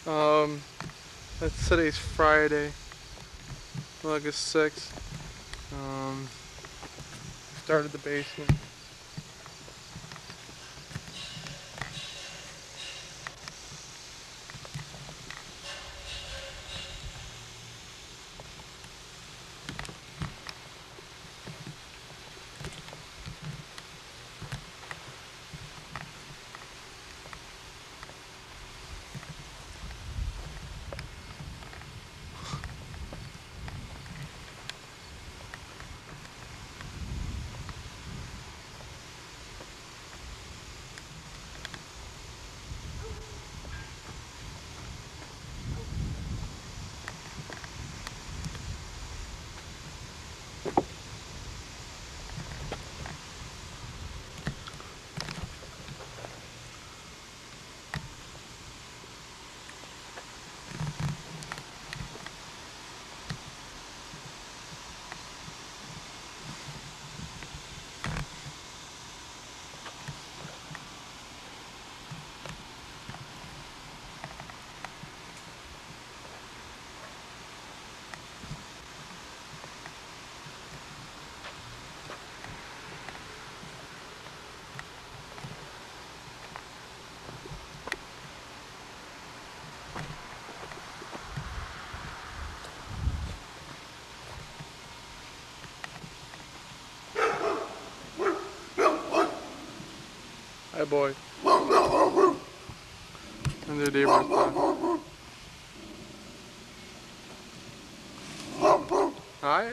Um, today's Friday, August 6th. Started the basement. Hi, boy. And the neighbor's dog. Hi.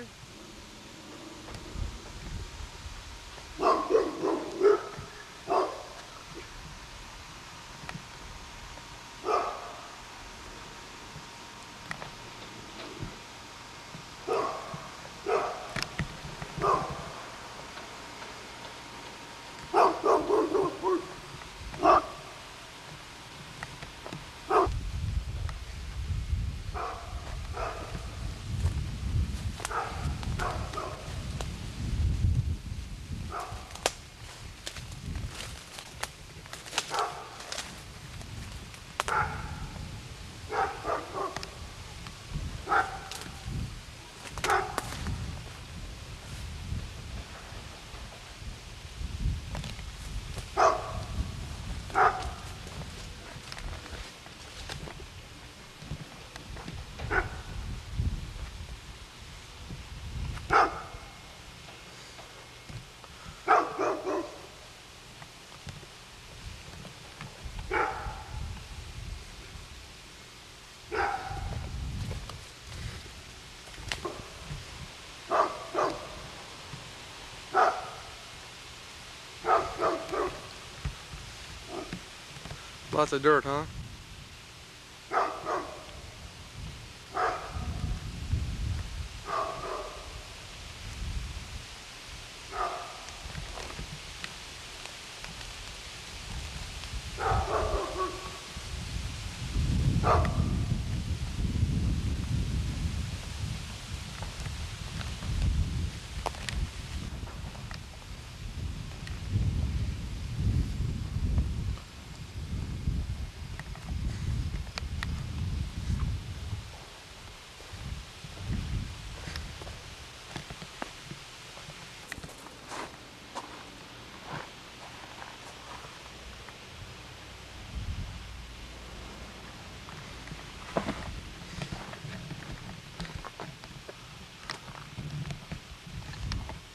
Lots of dirt, huh?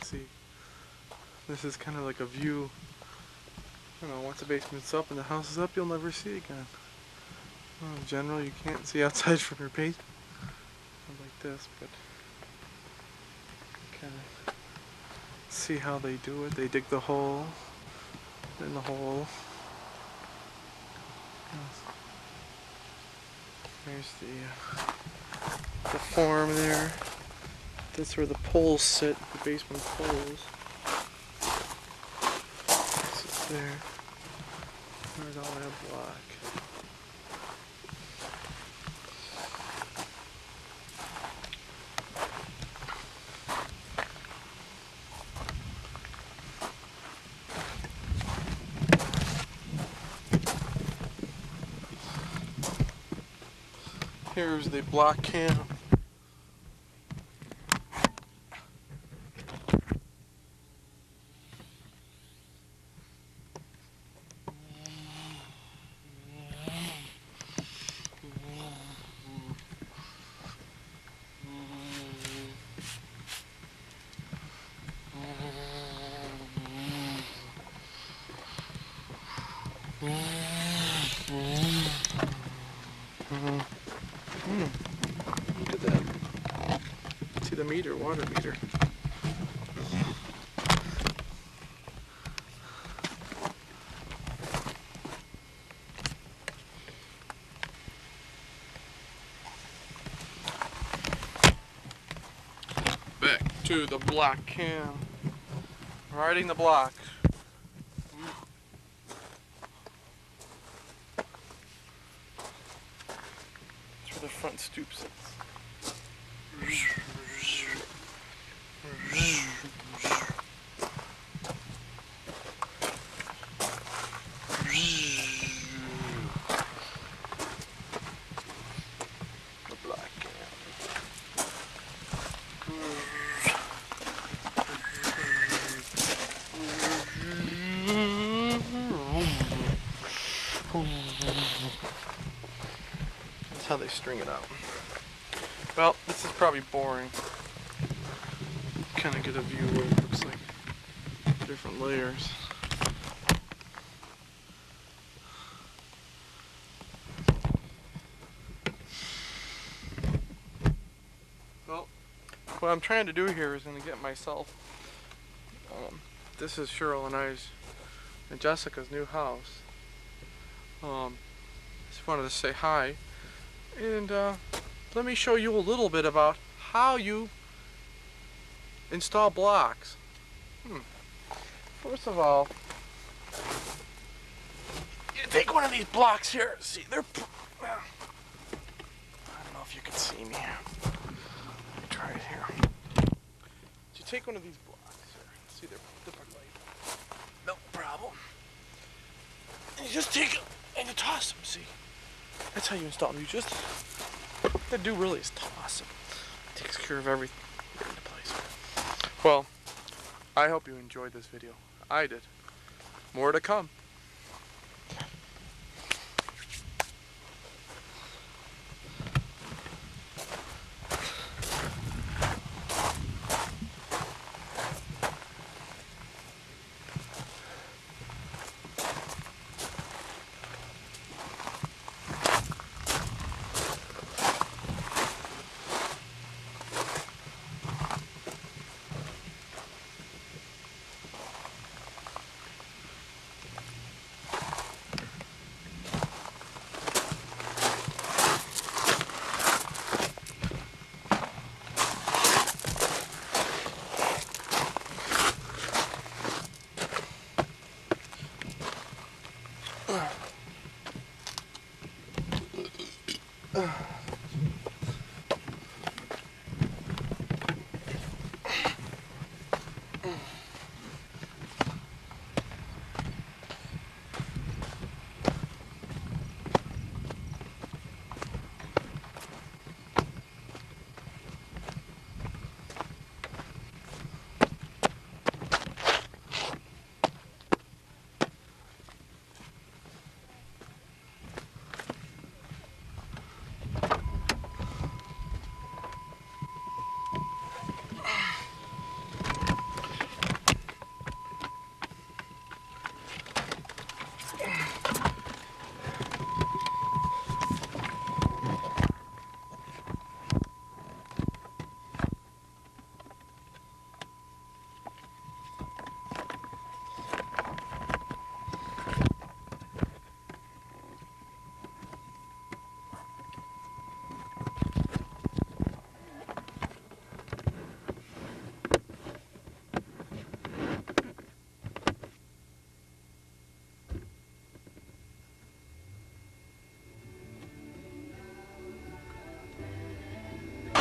See, this is kind of like a view. Once the basement's up and the house is up, you'll never see again. Well, in general, you can't see outside from your basement. Not like this, but kind of see how they do it. They dig the hole, in the hole. There's the form there. That's where the poles sit, the basement poles. Sits there. There's all that block. Here's the block cam. Look at that. See the meter, water meter. Back to the block cam. Riding the block. That's where the front stoop sits. The block cam. That's how they string it out. Well, this is probably boring. Kind of get a view of what it looks like. Different layers. Well, what I'm trying to do here is going to get myself. This is Cheryl and I's and Jessica's new house. Just wanted to say hi, and let me show you a little bit about how you install blocks. First of all, you take one of these blocks here. See, they're. Well, I don't know if you can see me here. Let me try it here. You take one of these blocks here. See, they're different light. No problem. And you just take it and you toss them. See, that's how you install them. You just. What they do really is toss them. It takes care of everything. Get into place. Well, I hope you enjoyed this video. I did. More to come.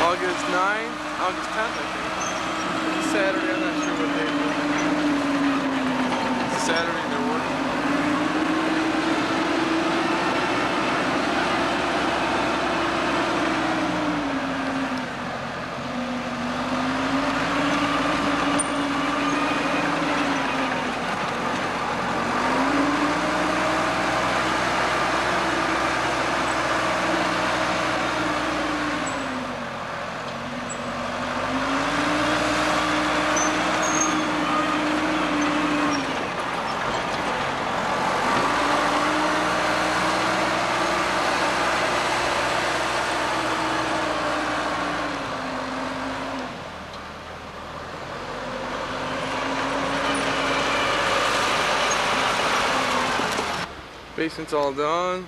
August 9th, August 10th, I think. It's Saturday, I'm not sure what day it is. It's Saturday, they're working. Basement's all done.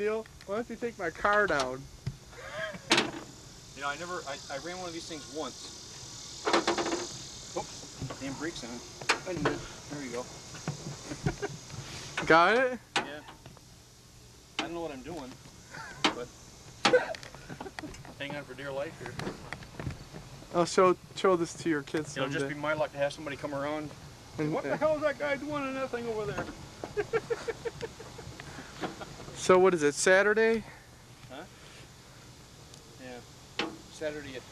Neil, why don't you take my car down? You know, I ran one of these things once. Oops, damn brakes on. Wait a minute. There you go. Got it? Yeah. I don't know what I'm doing, but hang on for dear life here. I'll show this to your kids someday. It'll just be my luck to have somebody come around. And, what the hell is that guy doing in that thing over there? So what is it, Saturday? Huh? Yeah. Saturday at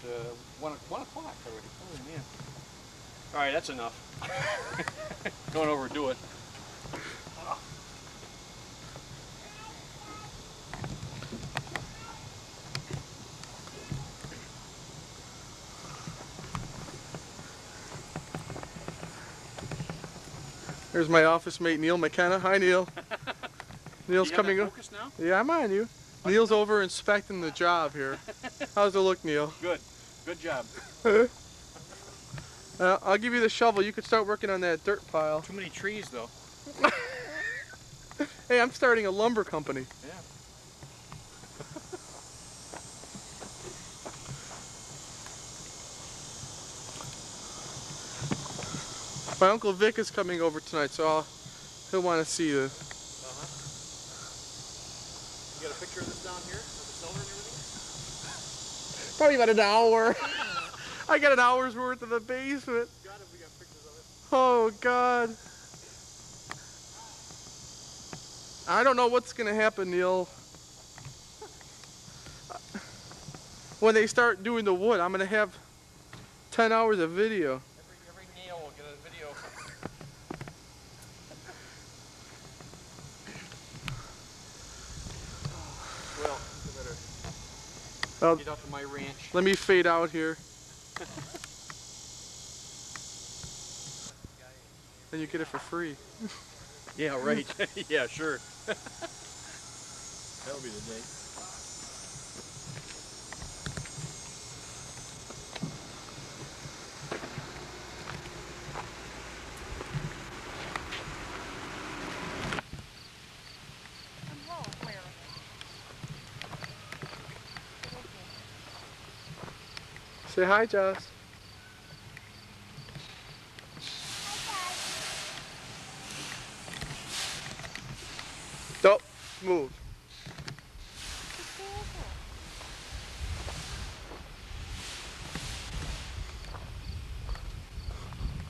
1 o'clock already. Oh man. Alright, that's enough. Don't overdo it. There's my office mate, Neil McKenna. Hi, Neil. Neil's coming over. Focus now? Yeah, I'm on you. Neil's over inspecting the job here. How's it look, Neil? Good. Good job. I'll give you the shovel. You could start working on that dirt pile. Too many trees, though. Hey, I'm starting a lumber company. Yeah. My Uncle Vic is coming over tonight, so he'll want to see you. You got a picture of this down here? Of the cellar and everything? Probably about an hour. I got an hour's worth of the basement. God, if we got pictures of it. Oh, God. I don't know what's going to happen, Neil. When they start doing the wood, I'm going to have 10 hours of video. Every nail will get a video. Well, I better get out to my ranch. Let me fade out here. Then you get it for free. Yeah, right. Yeah, sure. That'll be the day. Say hi, Joss. Don't move.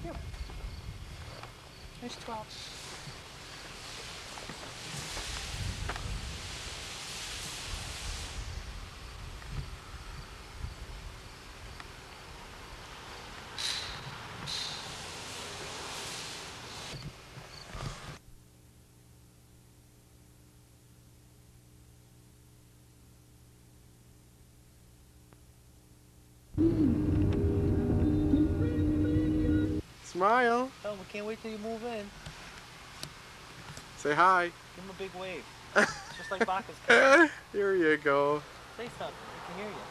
Yep. There's 12. Smile. Oh, we can't wait till you move in. Say hi. Give him a big wave. Just like Baka's cat. Here you go. Say something. We can hear you.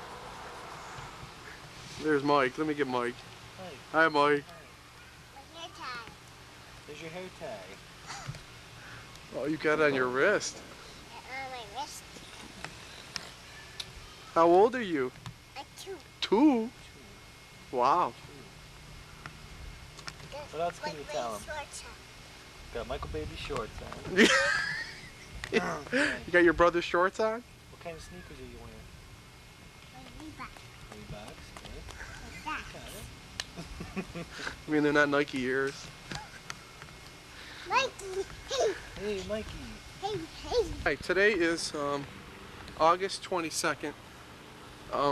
There's Mike. Let me get Mike. Hi. Hi, Mike. Hi. There's your hair tie. Oh, you got it on your wrist. On my wrist. How old are you? 2. 2? Wow. What else can you tell him? Shorts Got Michael Baby shorts on. You got your brother's shorts on? What kind of sneakers are you wearing? on. Reeboks, good. I mean, they're not Nike ears. Mikey. Hey, Mikey. Hey. Hi, today is August 22nd.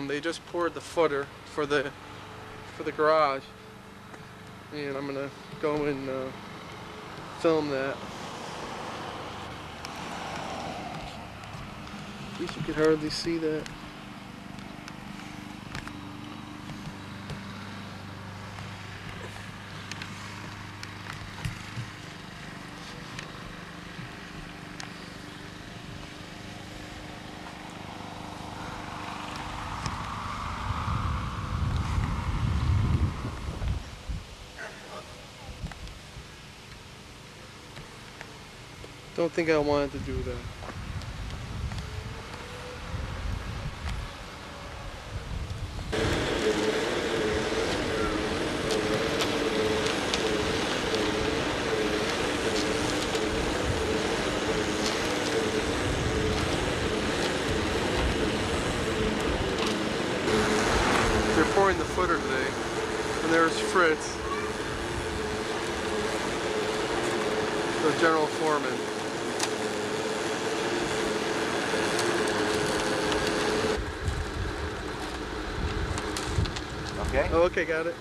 They just poured the footer for the garage, and I'm gonna go and film that. At least you can hardly see that. Don't think I wanted to do that. lowering the footer today. And there's Fritz, the general foreman. Okay. Oh, okay, got it.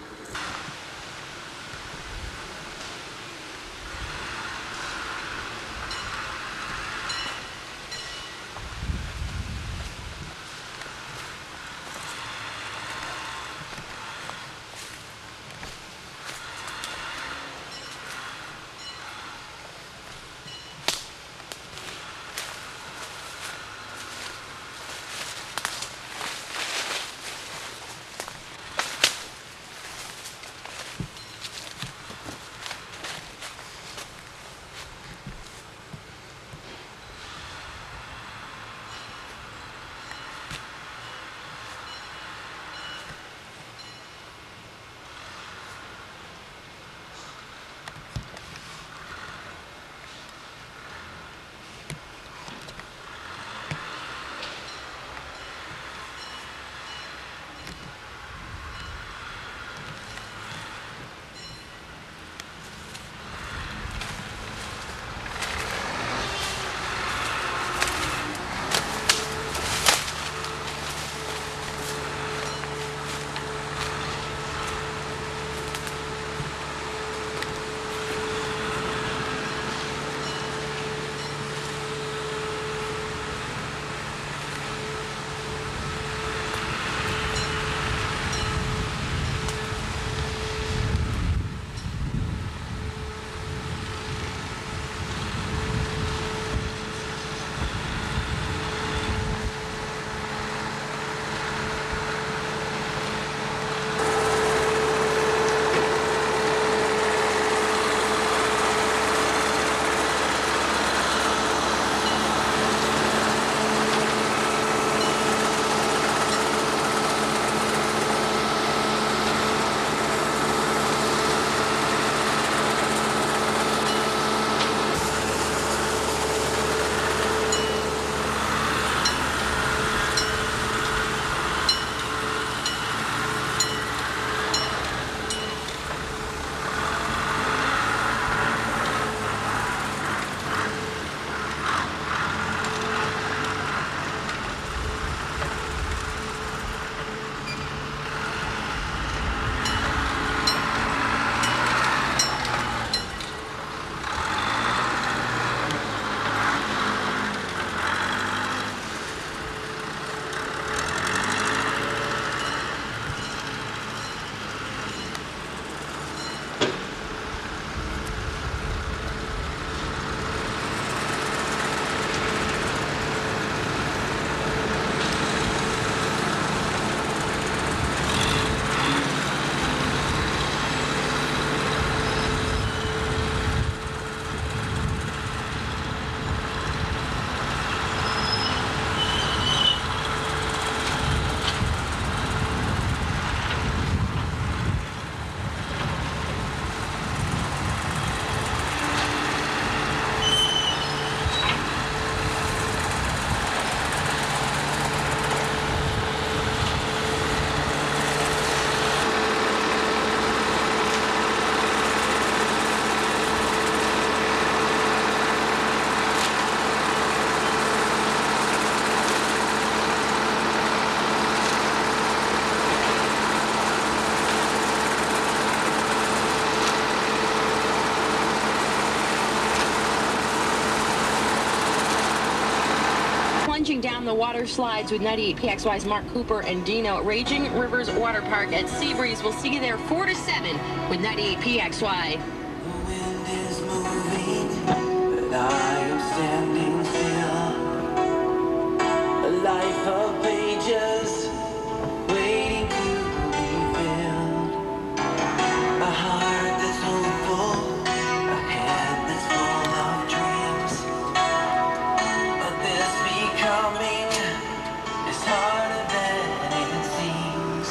Plunging down the water slides with 98 PXY's Mark Cooper and Dino. Raging Rivers Water Park at Seabreeze. We'll see you there 4 to 7 with 98 PXY. The wind is moving, but I am standing still. A life of pages waiting to be filled. A heart that's hopeful, a head that's full of dreams. But this becoming is harder than it seems.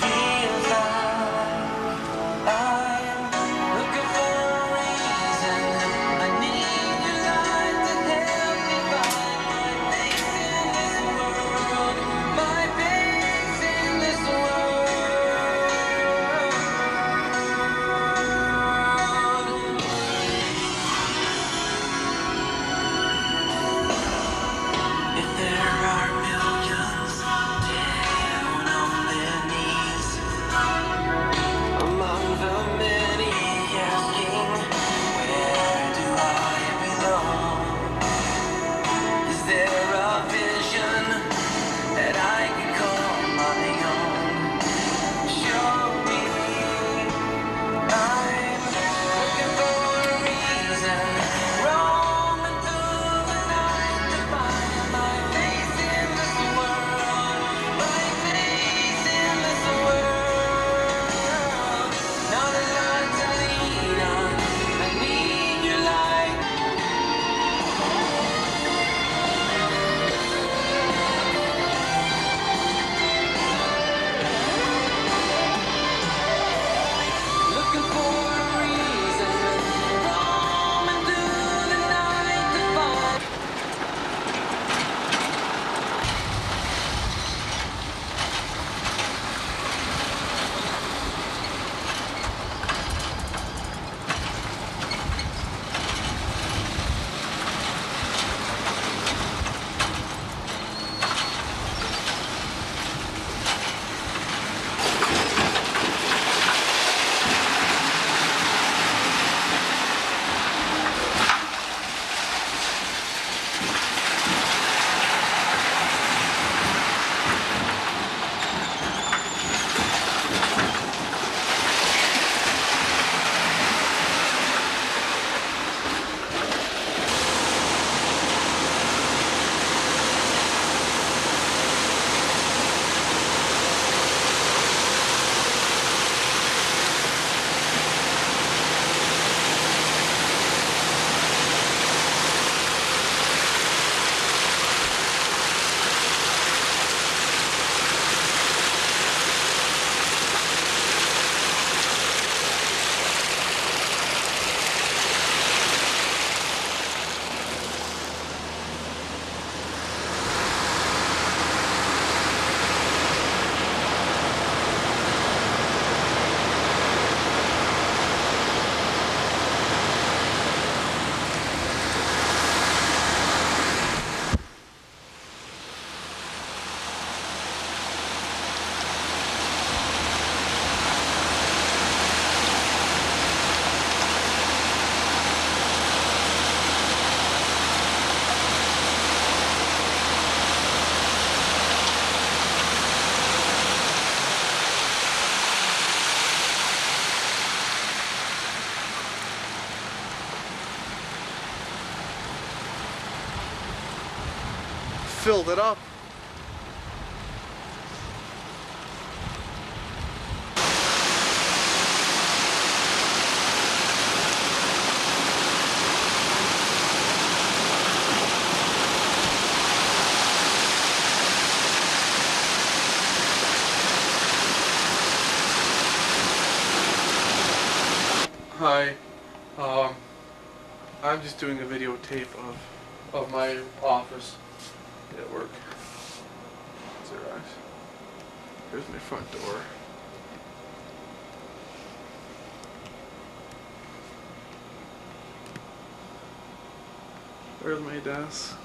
Feels like I'm looking for a reason. I need your light today. filled it up. Hi, I'm just doing a videotape of my office at work. Xerox. Here's my front door. There's my desk.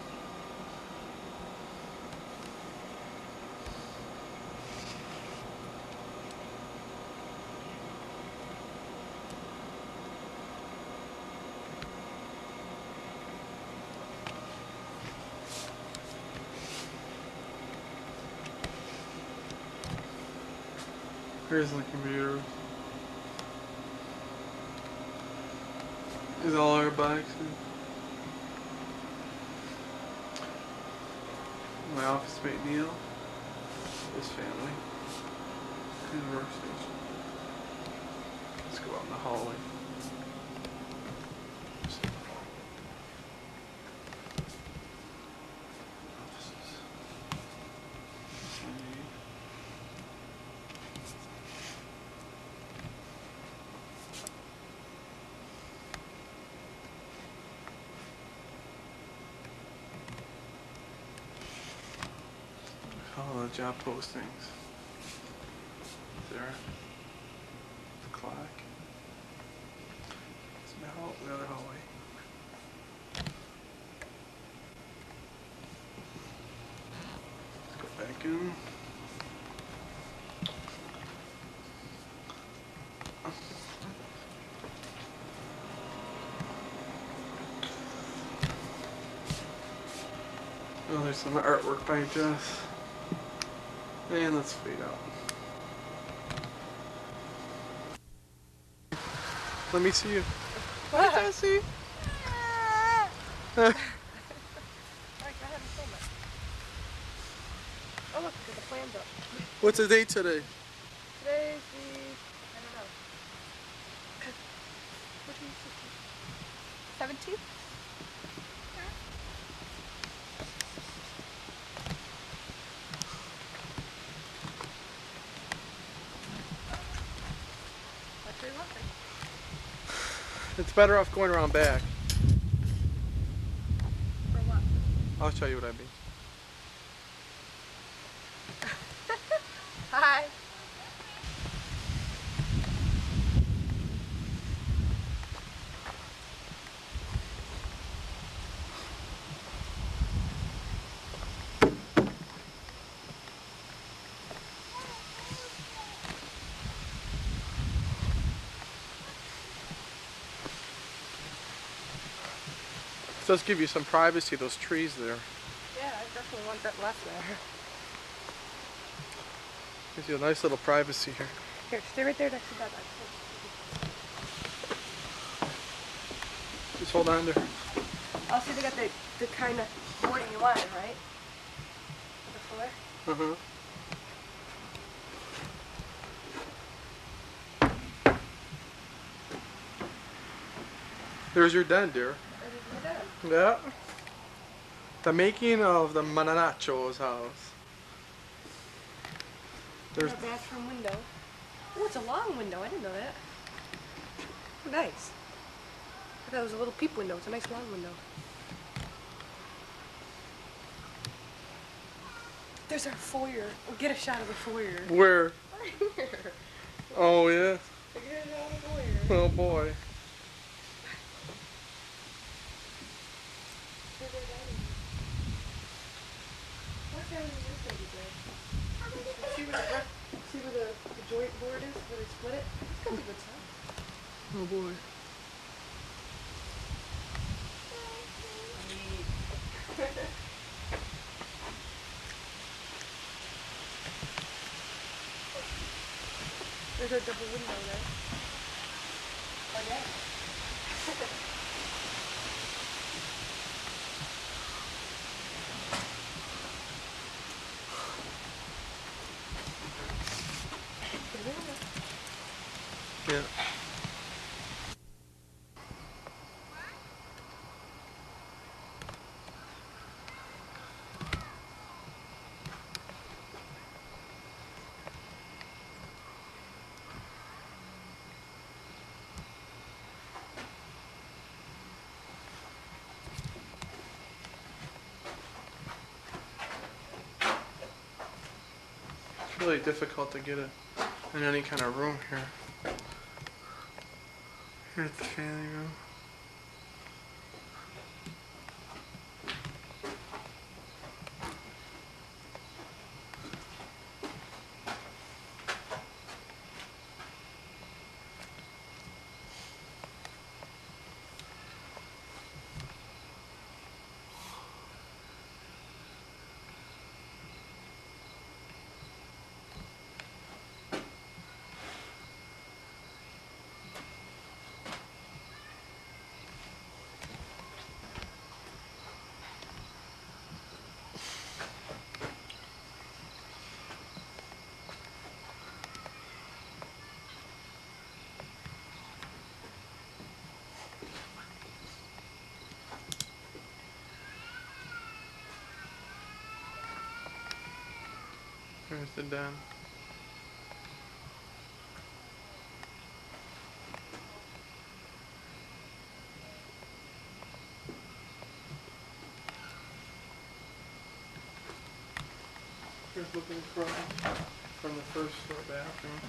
Here's the computer. Here's all our boxes. My office mate Neil. His family. His workstation. Let's go out in the hallway. Offices. All the job postings. There. The clock. It's my hall, the other hallway. Let's go back in. Oh, there's some artwork by Jess. And let's fade out. Let me see you. Hi, Jessie. Alright, go ahead and film it. Oh look, got the plans up. What's the date today? Today's the, I don't know. What do you see? 17th? What are you wanting? It's better off going around back. For what? I'll show you what I mean. Hi. It does give you some privacy, those trees there. Yeah, I definitely want that left there. Gives you a nice little privacy here. Here, stay right there next to that. Just hold on there. I'll see they got the kind of boarding you wanted, right? The floor? Uh-huh. There's your den, dear. Yeah. The making of the Mananacho's house. There's a bathroom window. Oh, it's a long window. I didn't know that. Oh, nice. I thought it was a little peep window. It's a nice long window. There's our foyer. We'll get a shot of the foyer. where? Right here. Oh yeah. Get a shot of the foyer. Oh boy. See where the joint board is? Where they split it? It's got the good stuff. Oh boy. There's a double window there. Oh yeah. really difficult to get it in any kind of room here. Here's the family room. There's the den. Here's looking from the first floor bathroom.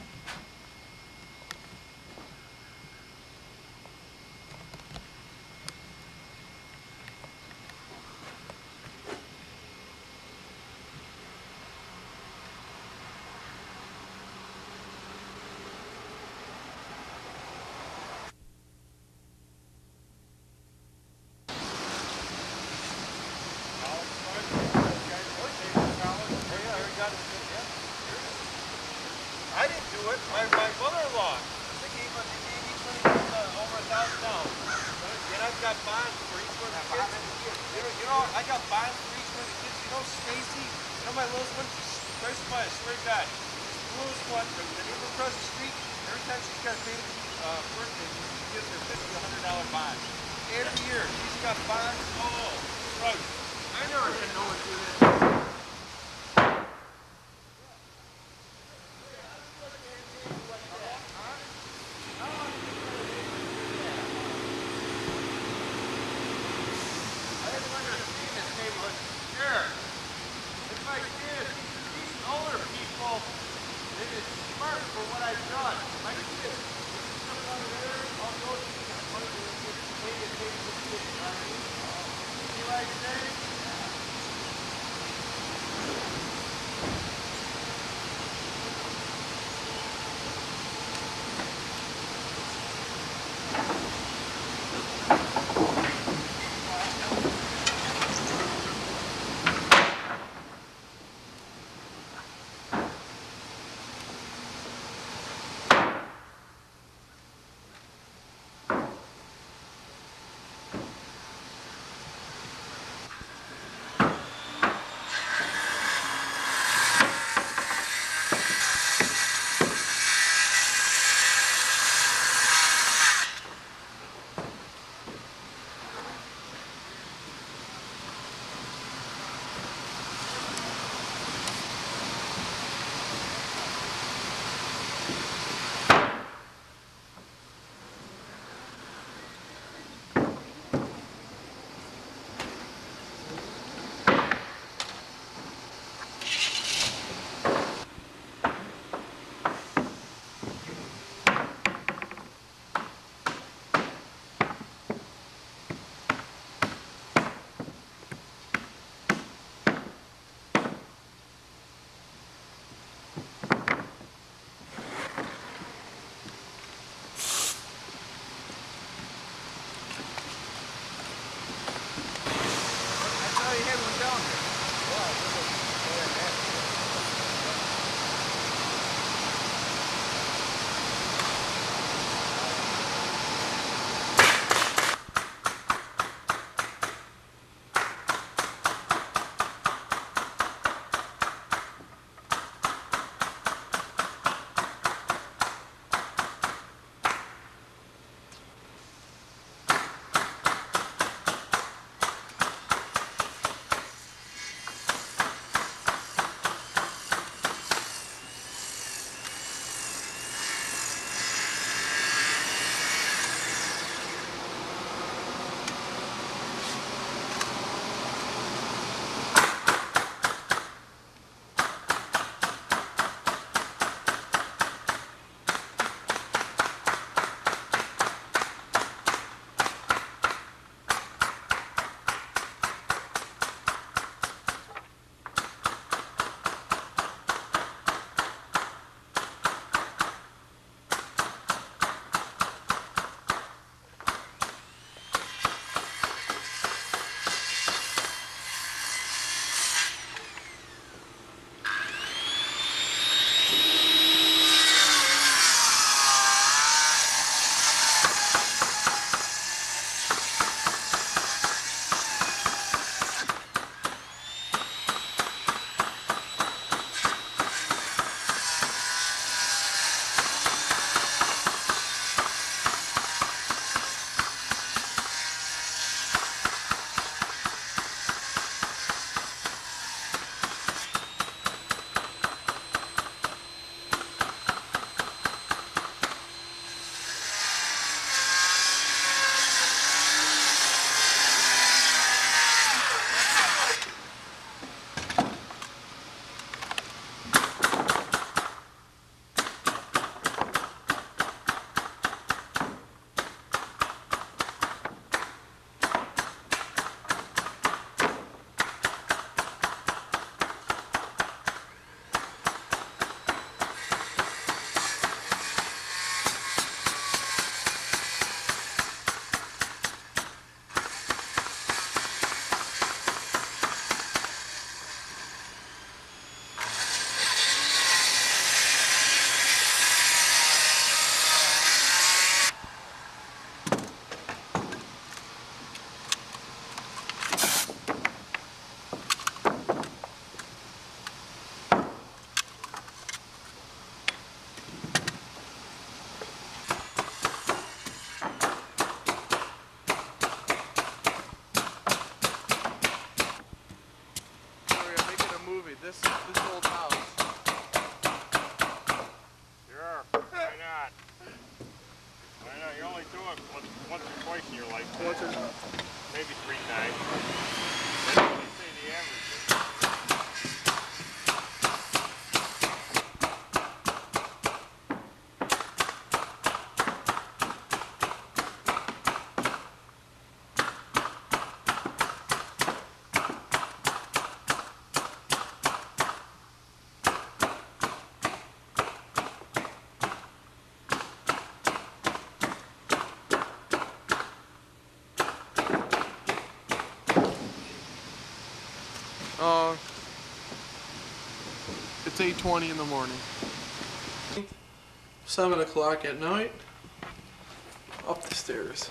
I didn't do it. My mother-in-law. They gave each one of them over $1,000. And I've got bonds for each one of the kids. You know, I got bonds for each one of the kids. You know, Stacy. You know my littlest one. She's twice my, I swear to God. She's the littlest one. The neighbor across the street. Every time she's got a baby birthday, she gives her $50, $100 bond. Every year, she's got bonds. Oh, right. I never had no one do that. this old house. Sure, why not? Why not? You only do it once or twice in your lifetime. What's it? Maybe 3 times. That's what they say the average is. It's 8:20 in the morning. 7 o'clock at night. Up the stairs.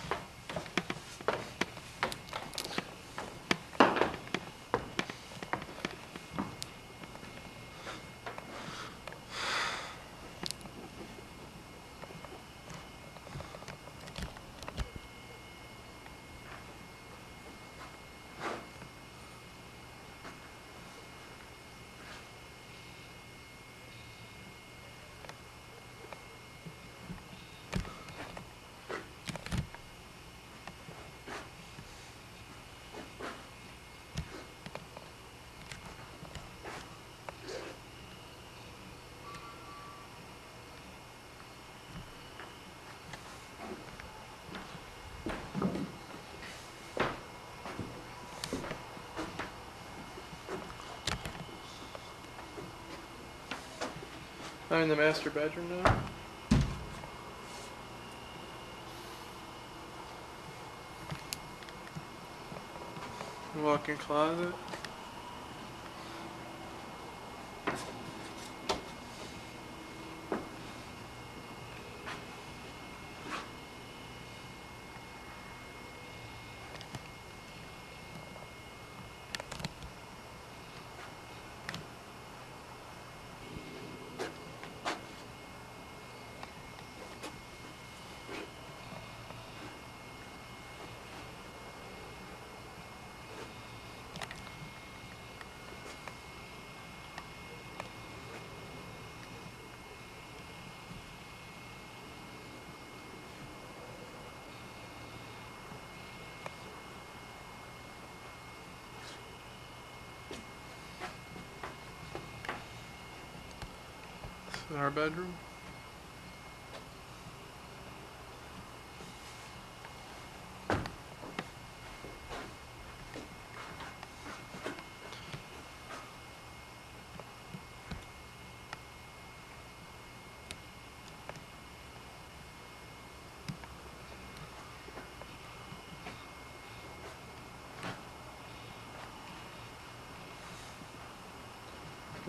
I'm in the master bedroom now. Walk-in closet. This is our bedroom.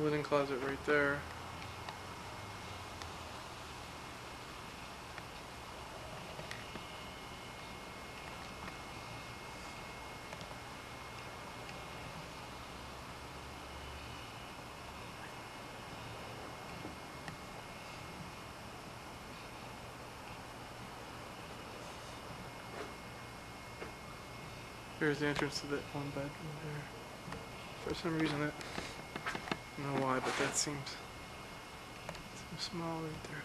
Linen closet right there. Here's the entrance to that one bedroom there. For some reason that, I don't know why, but that seems small right there.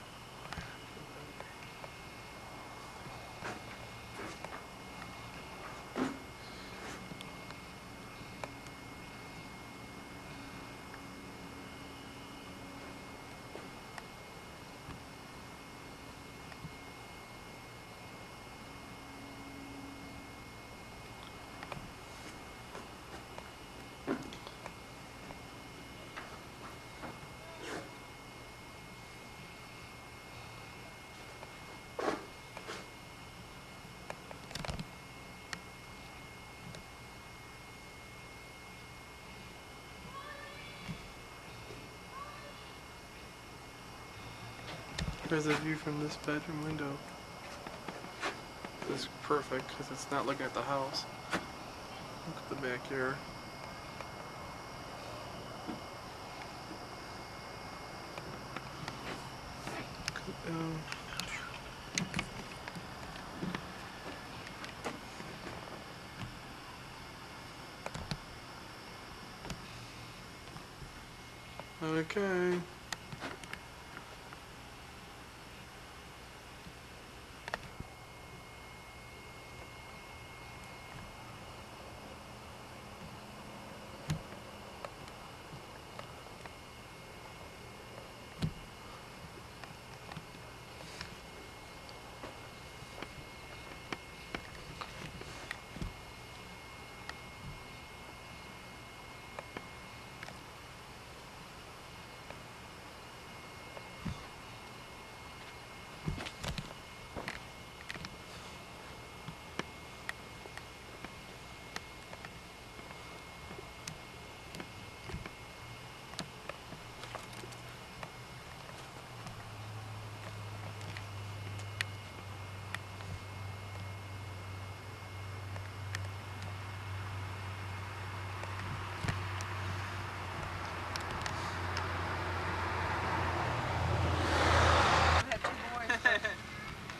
There's a view from this bedroom window. It's perfect because it's not looking at the house. Look at the backyard. Okay.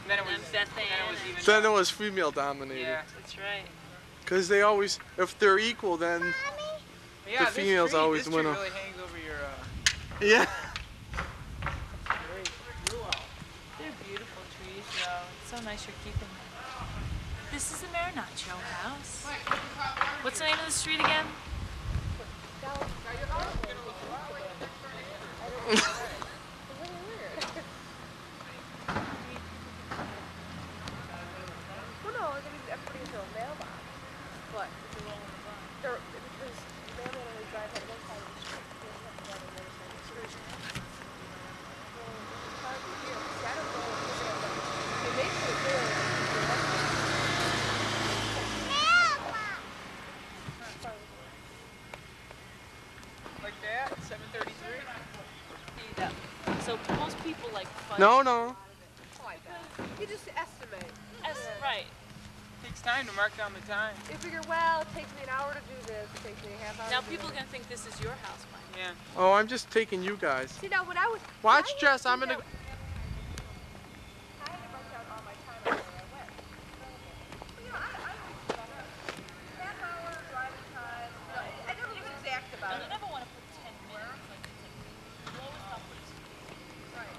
Then it was even. Then it was female dominated. Yeah, that's right. Because they always, if they're equal, then Yeah, the females this tree, always this win. tree really hangs over your. Yeah. They're beautiful trees, though. It's so nice you're keeping them. This is the Marinaccio house. What's the name of the street again? Well, no, everybody into a mailbox. But they're because the mailman only drives on one side of the street. He doesn't have to drive on the other side of the street. Well, it's hard to hear. See, I don't know what this is, but they may put it there. Like that, 733. So most people like fudge. No, no. Oh, I bet. You just estimate. Right. Takes time to mark down the time. You figure, well, it takes me an hour to do this. It takes me a half hour. Now to do people are this. gonna think this is your house, Mike. Yeah. Oh, I'm just taking you guys. See, now when I was. Watch, I Jess. had I'm gonna. I had to write down all my time on where I went. But, you know, I half hour driving time. You know, I never was exact about You it. never want to put 10 minutes. Like it's like lowest numbers. Right.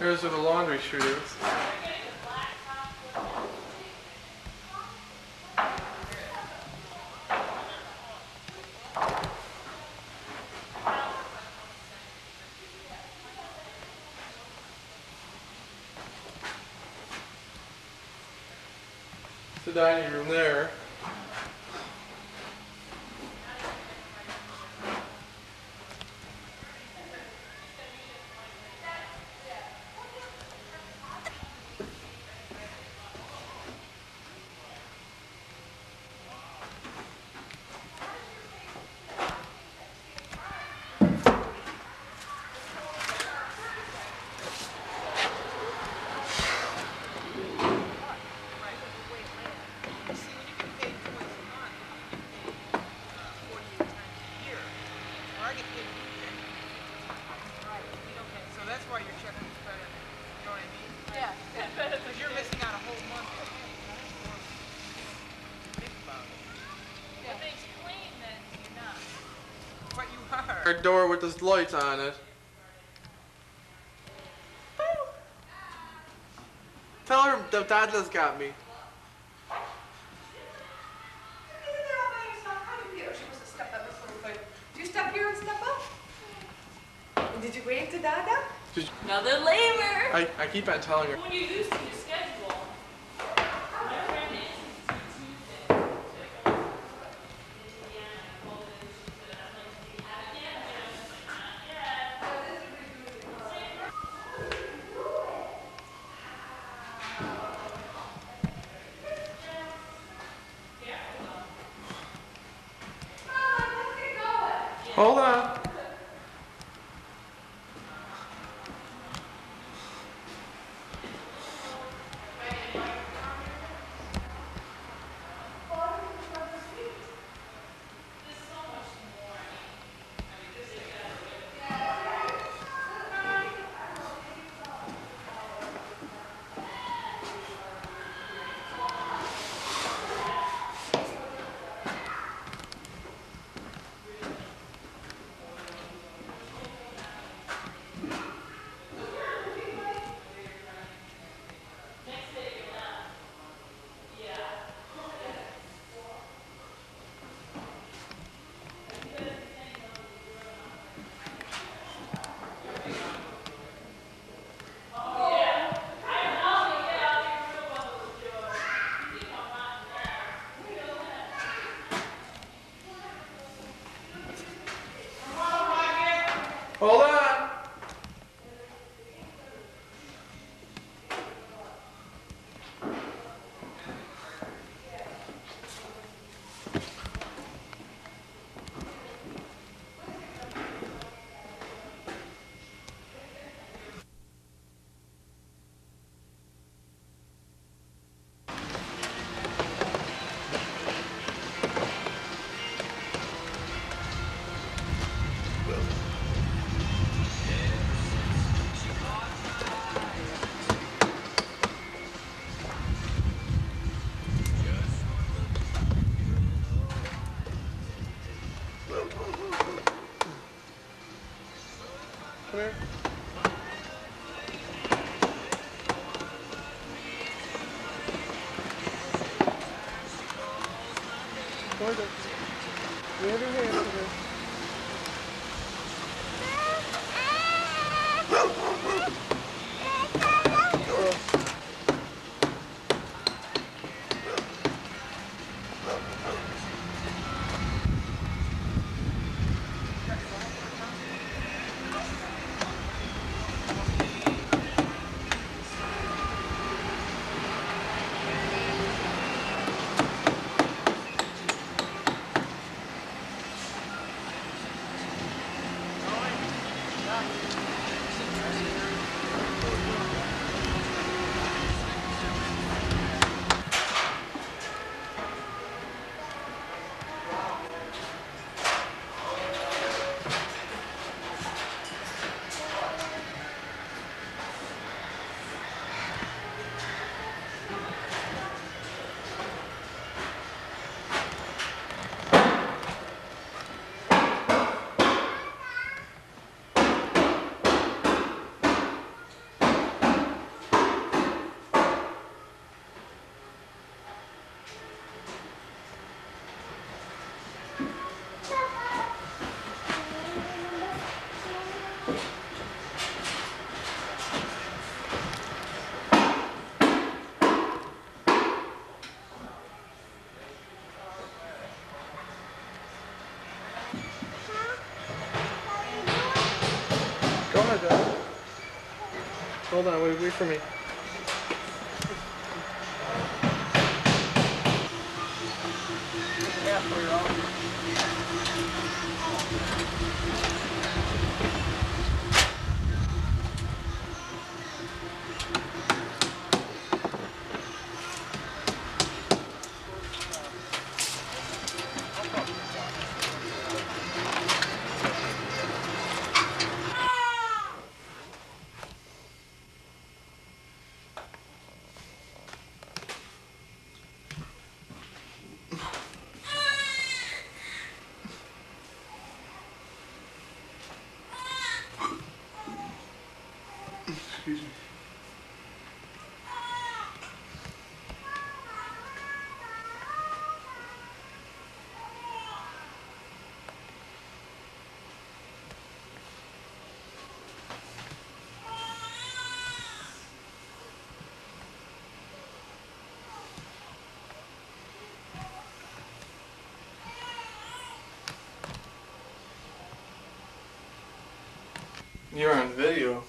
Here's where the laundry chute is. It's the dining room there. So that's why your check is better. You know what I mean? Yeah. Because you're missing out a whole month. Think about it. If they explain that you're not. But you are. Our door with the lights on it. Tell her the Dada's got me. Did you step here and step up? Did you wave to Dada? Another labor. I keep on telling her. When you're used to your schedule. My friend is Hold on. Hold on. Come here. Go ahead. We have your hands in there. Hold on, wait for me. Excuse me. You're on video.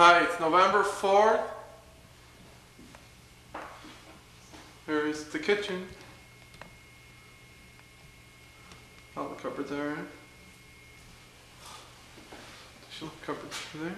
Hi, it's November 4th. Here's the kitchen. All the cupboards are in. Additional cupboards there.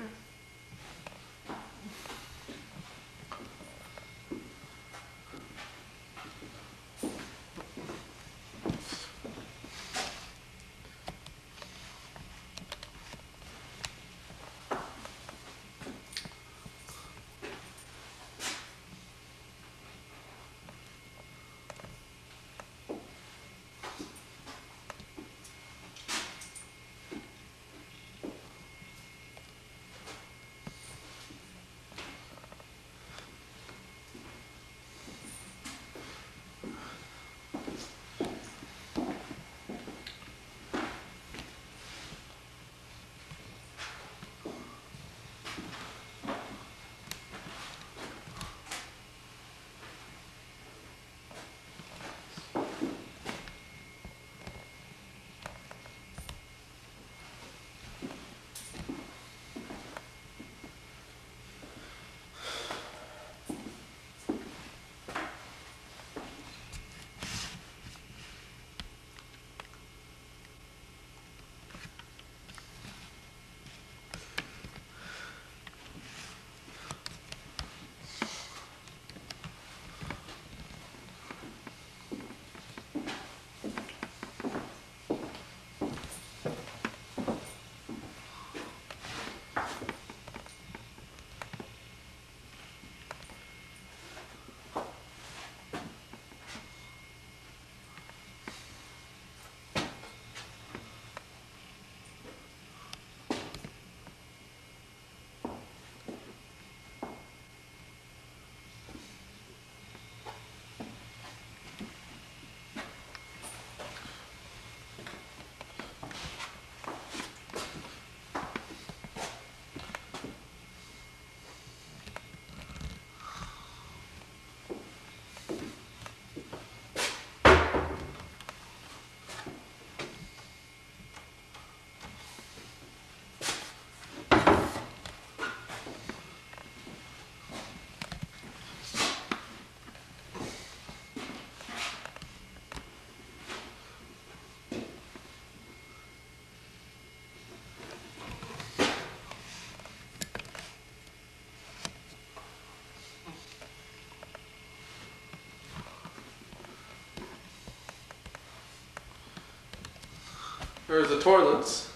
There's the toilets.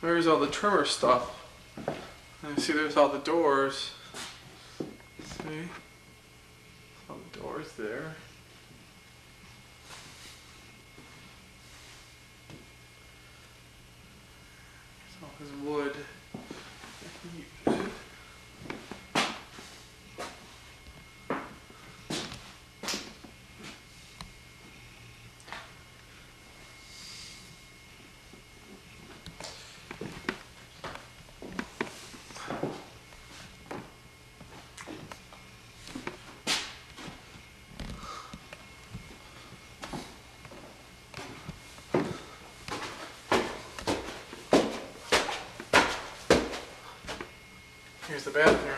There's all the trimmer stuff. And you see there's all the doors. See? All the doors there. There's all his wood that he uses. Here's the bathroom.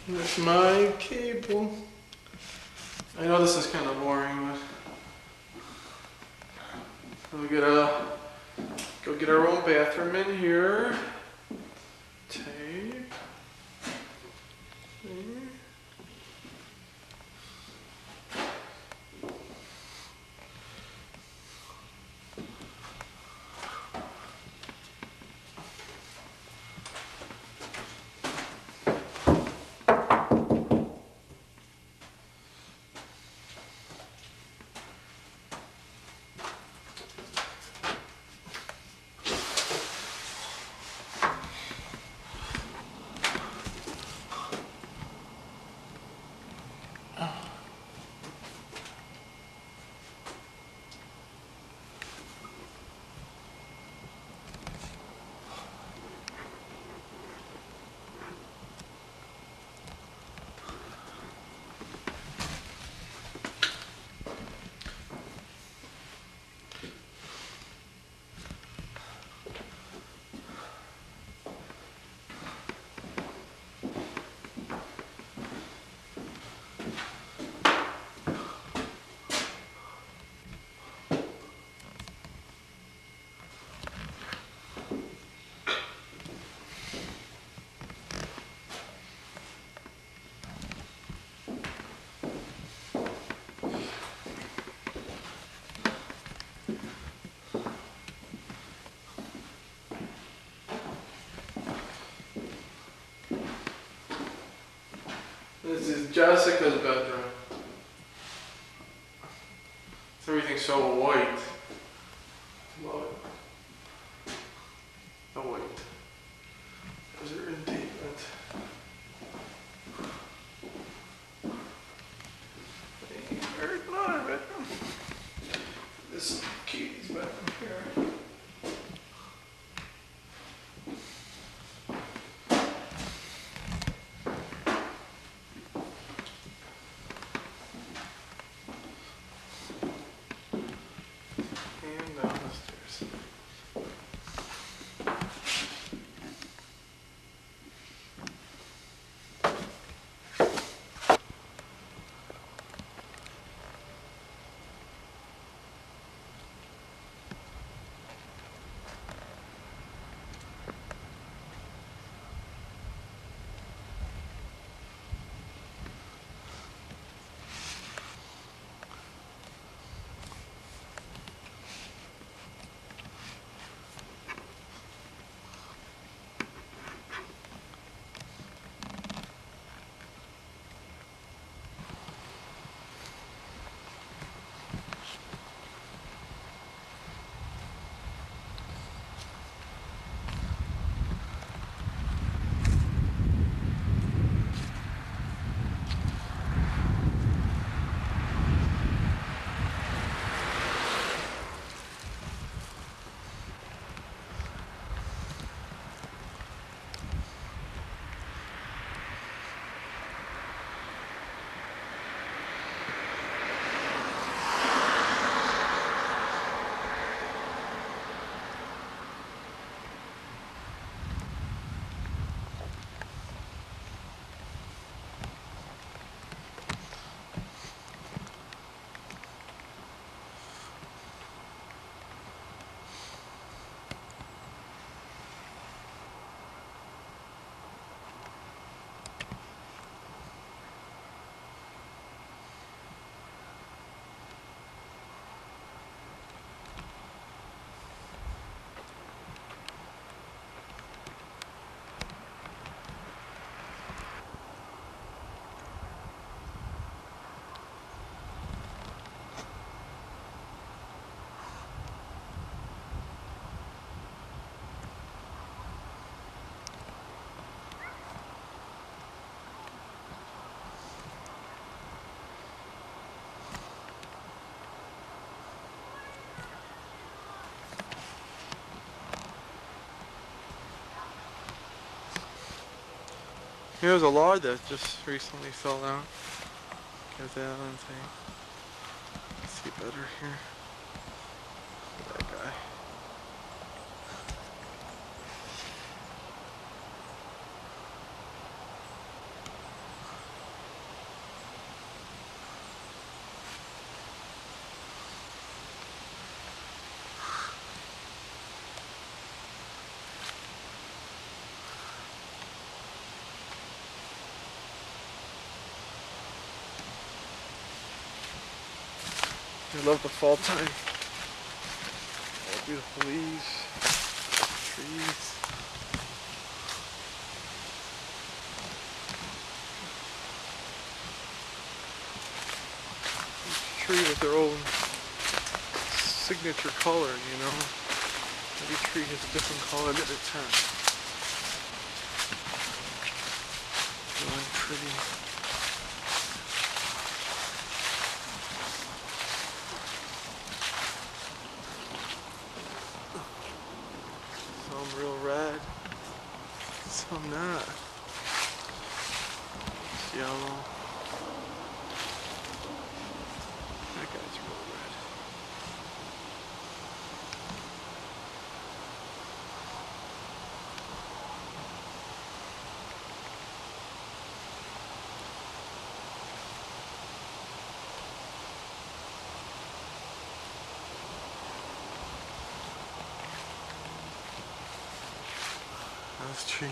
That's my cable. I know this is kind of boring, but we'll go get our own bathroom in here. Tape. This is Jessica's bedroom. Everything's so white. Love it. Oh wait. Those are indecent. Where's another bedroom? This is Katie's bedroom here. Here's a log that just recently fell out. Get that on thing. Let's see better here. That guy. I love the fall time. All beautiful leaves, trees. Each tree with their own signature color, you know. Every tree has a different color that it turns. Really pretty. Some real red, some not. It's yellow. That guy's real red. Nice tree.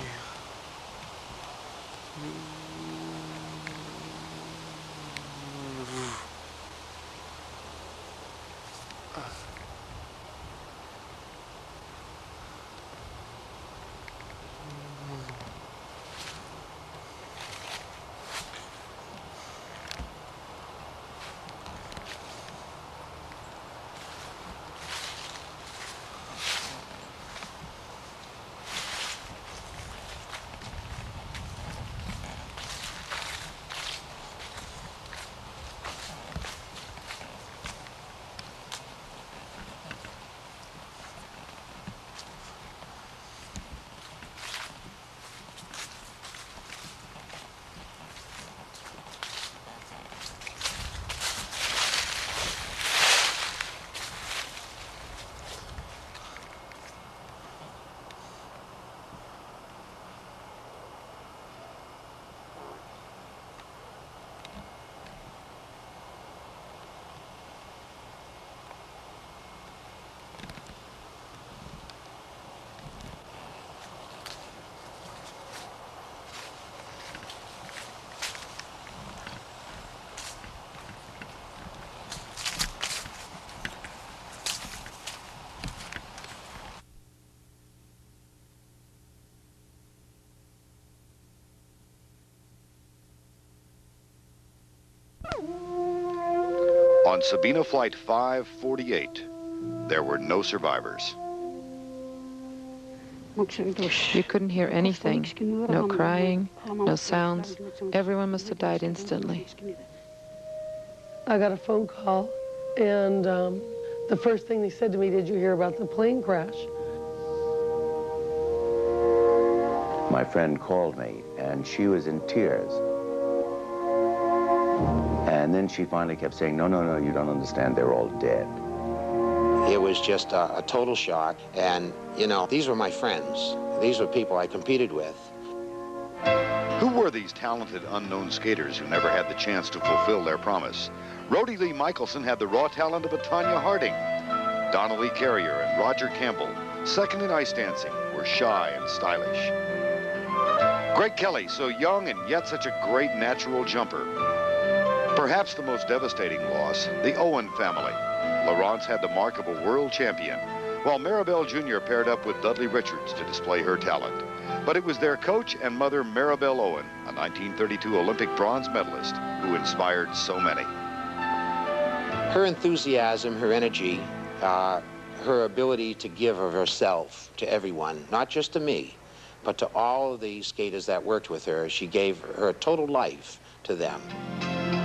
On Sabina Flight 548, there were no survivors. You couldn't hear anything. No crying, no sounds. Everyone must have died instantly. I got a phone call, and the first thing they said to me, "Did you hear about the plane crash?" My friend called me, and she was in tears. And then she finally kept saying, no, no, no, you don't understand, they're all dead. It was just a total shock, and, you know, these were my friends. These were people I competed with. Who were these talented unknown skaters who never had the chance to fulfill their promise? Rhodey Lee Michelson had the raw talent of a Tanya Harding. Donnelly Carrier and Roger Campbell, second in ice dancing, were shy and stylish. Greg Kelly, so young and yet such a great natural jumper. Perhaps the most devastating loss, the Owen family. Laurence had the mark of a world champion, while Maribel Jr. paired up with Dudley Richards to display her talent. But it was their coach and mother, Maribel Owen, a 1932 Olympic bronze medalist, who inspired so many. Her enthusiasm, her energy, her ability to give of herself to everyone, not just to me, but to all of the skaters that worked with her. She gave her total life to them.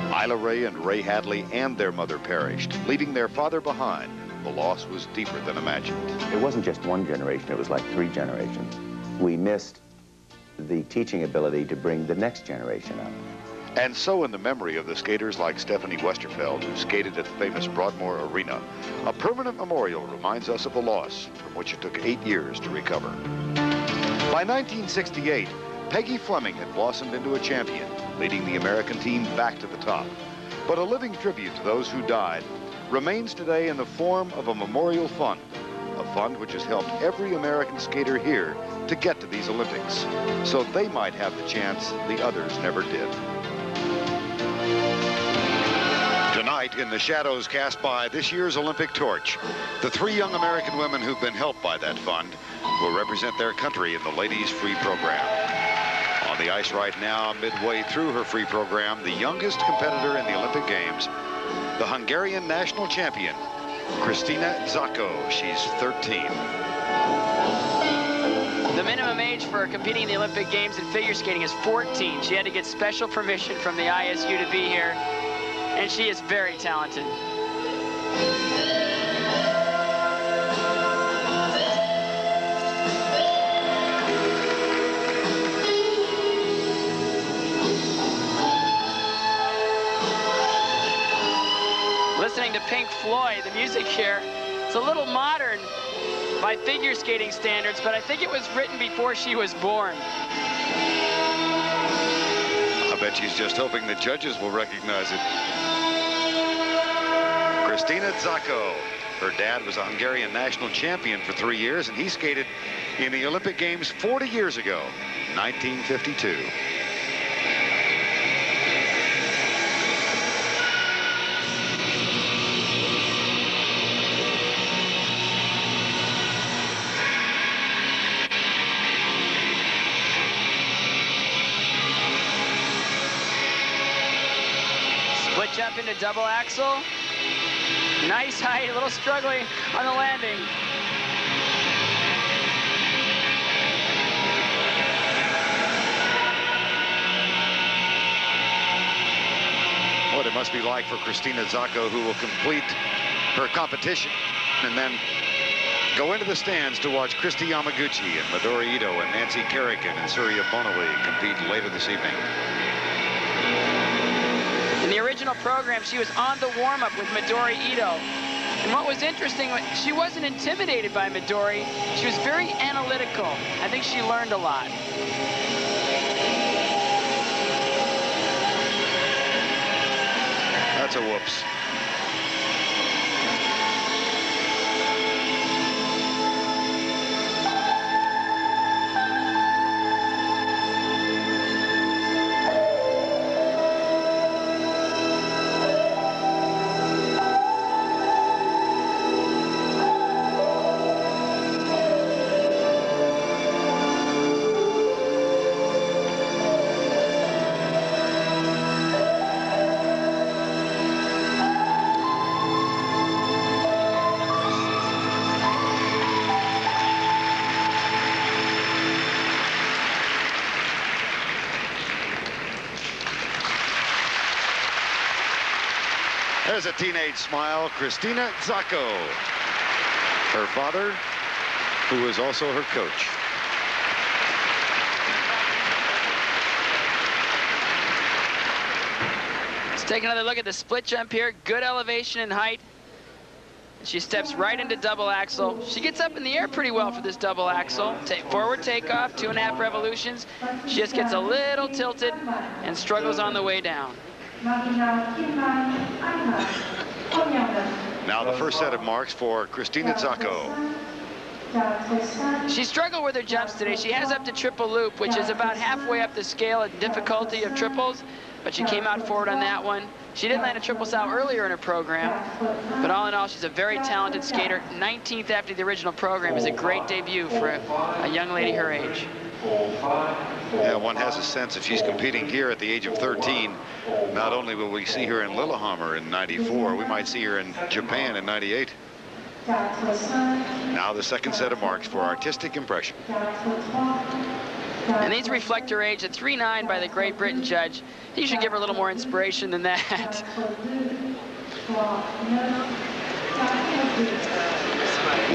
Isla Ray and Ray Hadley and their mother perished, leaving their father behind. The loss was deeper than imagined. It wasn't just one generation, it was like 3 generations. We missed the teaching ability to bring the next generation up. And so, in the memory of the skaters like Stephanie Westerfeld, who skated at the famous Broadmoor Arena, a permanent memorial reminds us of the loss from which it took 8 years to recover. By 1968, Peggy Fleming had blossomed into a champion, leading the American team back to the top. But a living tribute to those who died remains today in the form of a memorial fund, a fund which has helped every American skater here to get to these Olympics, so they might have the chance the others never did. Tonight, in the shadows cast by this year's Olympic torch, the 3 young American women who've been helped by that fund will represent their country in the ladies' free program. On the ice right now, midway through her free program, the youngest competitor in the Olympic Games, the Hungarian national champion, Kristina Zacko. She's 13. The minimum age for competing in the Olympic Games in figure skating is 14. She had to get special permission from the ISU to be here, and she is very talented. Listening to Pink Floyd, the music here, it's a little modern by figure skating standards, but I think it was written before she was born. I bet she's just hoping the judges will recognize it. Kristina Zacko. Her dad was a Hungarian national champion for 3 years, and he skated in the Olympic Games 40 years ago, 1952. Split jump into double axel. Nice height, a little struggling on the landing. What it must be like for Kristina Zacko, who will complete her competition and then go into the stands to watch Kristi Yamaguchi and Midori Ito and Nancy Kerrigan and Surya Bonali compete later this evening. In the original program, she was on the warm-up with Midori Ito. And what was interesting, she wasn't intimidated by Midori. She was very analytical. I think she learned a lot. That's a whoops. There's a teenage smile, Kristina Zacko. Her father, who is also her coach. Let's take another look at the split jump here. Good elevation and height. She steps right into double axel. She gets up in the air pretty well for this double axel. Forward takeoff, 2.5 revolutions. She just gets a little tilted and struggles on the way down. Now the first set of marks for Kristina Zacko. She struggled with her jumps today. She has up to triple loop, which is about halfway up the scale of difficulty of triples, but she came out forward on that one. She did land a triple sow earlier in her program, but all in all, she's a very talented skater. 19th after the original program is a great debut for a young lady her age. Yeah, one has a sense if she's competing here at the age of 13, not only will we see her in Lillehammer in '94, we might see her in Japan in '98. Now the second set of marks for artistic impression. And these reflect her age at 3'9" by the Great Britain judge. He should give her a little more inspiration than that.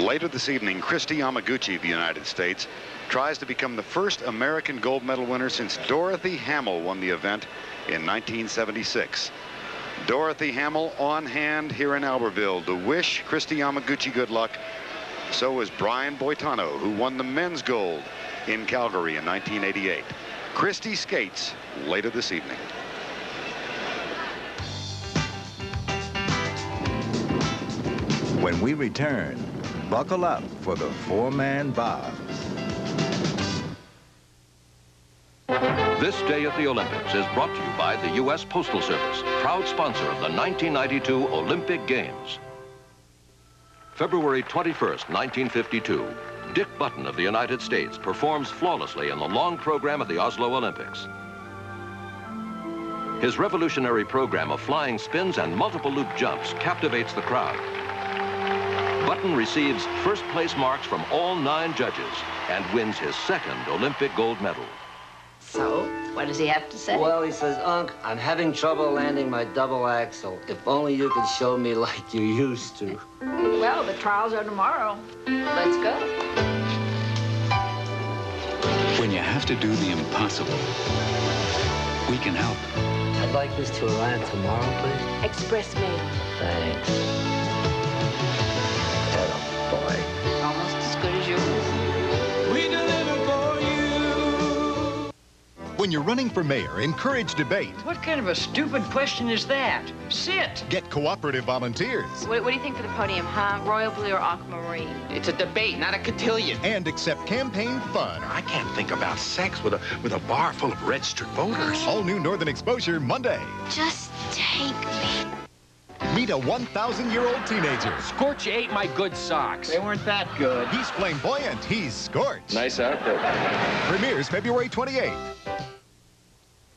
Later this evening, Kristi Yamaguchi of the United States tries to become the first American gold medal winner since Dorothy Hamill won the event in 1976. Dorothy Hamill on hand here in Albertville to wish Kristi Yamaguchi good luck. So is Brian Boitano, who won the men's gold in Calgary in 1988. Kristi skates later this evening. When we return, buckle up for the four-man bobs. This day at the Olympics is brought to you by the U.S. Postal Service, proud sponsor of the 1992 Olympic Games. February 21st, 1952, Dick Button of the United States performs flawlessly in the long program of the Oslo Olympics. His revolutionary program of flying spins and multiple loop jumps captivates the crowd. Button receives first-place marks from all 9 judges and wins his second Olympic gold medal. So, what does he have to say? Well, he says, Unc, I'm having trouble landing my double axel. If only you could show me like you used to. Well, the trials are tomorrow. Let's go. When you have to do the impossible, we can help. I'd like this to arrive tomorrow, please. Express mail. Thanks. Boy. Almost as good as yours. We deliver for you. When you're running for mayor, encourage debate. What kind of a stupid question is that? Sit. Get cooperative volunteers. What do you think for the podium, huh? Royal blue or aquamarine? It's a debate, not a cotillion. And accept campaign fun. I can't think about sex with a bar full of registered voters. All new Northern Exposure Monday. Just take me. Meet a 1,000-year-old teenager. Scorch ate my good socks. They weren't that good. He's flamboyant. He's Scorch. Nice outfit. Premieres February 28th.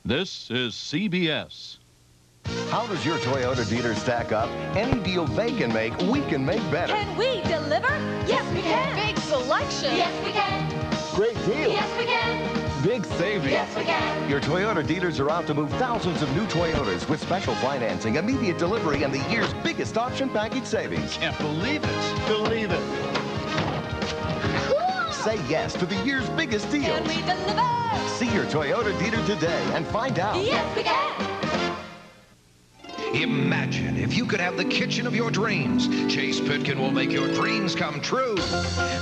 This is CBS. How does your Toyota dealer stack up? Any deal they can make, we can make better. Can we deliver? Yes, we can. Big selection. Yes, we can. Great deal. Yes, we can. Big savings. Yes, we can. Your Toyota dealers are out to move thousands of new Toyotas with special financing, immediate delivery, and the year's biggest option package savings. Can't believe it. Believe it. Say yes to the year's biggest deals. Can we deliver? See your Toyota dealer today and find out. Yes, we can. Imagine if you could have the kitchen of your dreams. Chase Pitkin will make your dreams come true.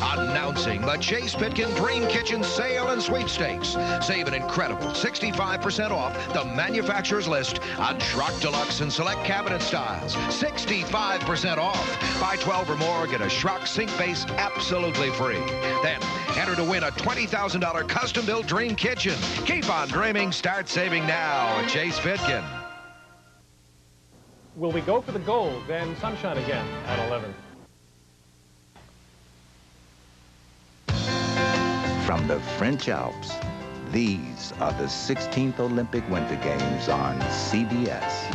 Announcing the Chase Pitkin Dream Kitchen Sale and Sweepstakes. Save an incredible 65% off the manufacturer's list on Schrock Deluxe and select cabinet styles. 65% off. Buy 12 or more, get a Schrock sink base absolutely free. Then enter to win a $20,000 custom-built dream kitchen. Keep on dreaming. Start saving now at Chase Pitkin. Will we go for the gold, then sunshine again at 11? From the French Alps, these are the 16th Olympic Winter Games on CBS.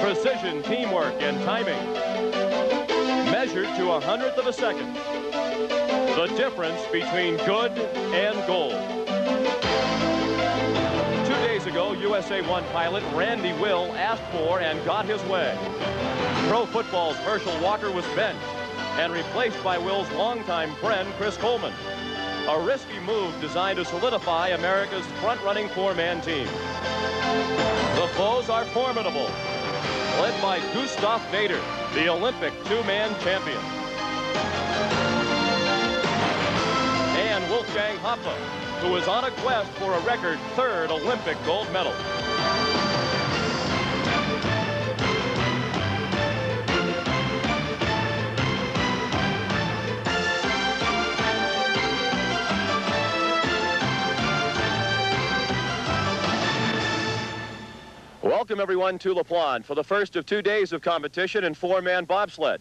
Precision, teamwork, and timing. Measured to 100th of a second. The difference between good and gold. 2 days ago, USA 1 pilot Randy Will asked for and got his way. Pro football's Herschel Walker was benched and replaced by Will's longtime friend Chris Coleman. A risky move designed to solidify America's front-running four-man team. The foes are formidable, led by Gustav Vader, the Olympic two-man champion. And Wolfgang Hoppe, who is on a quest for a record third Olympic gold medal. Welcome everyone to La Plagne for the first of 2 days of competition in four-man bobsled.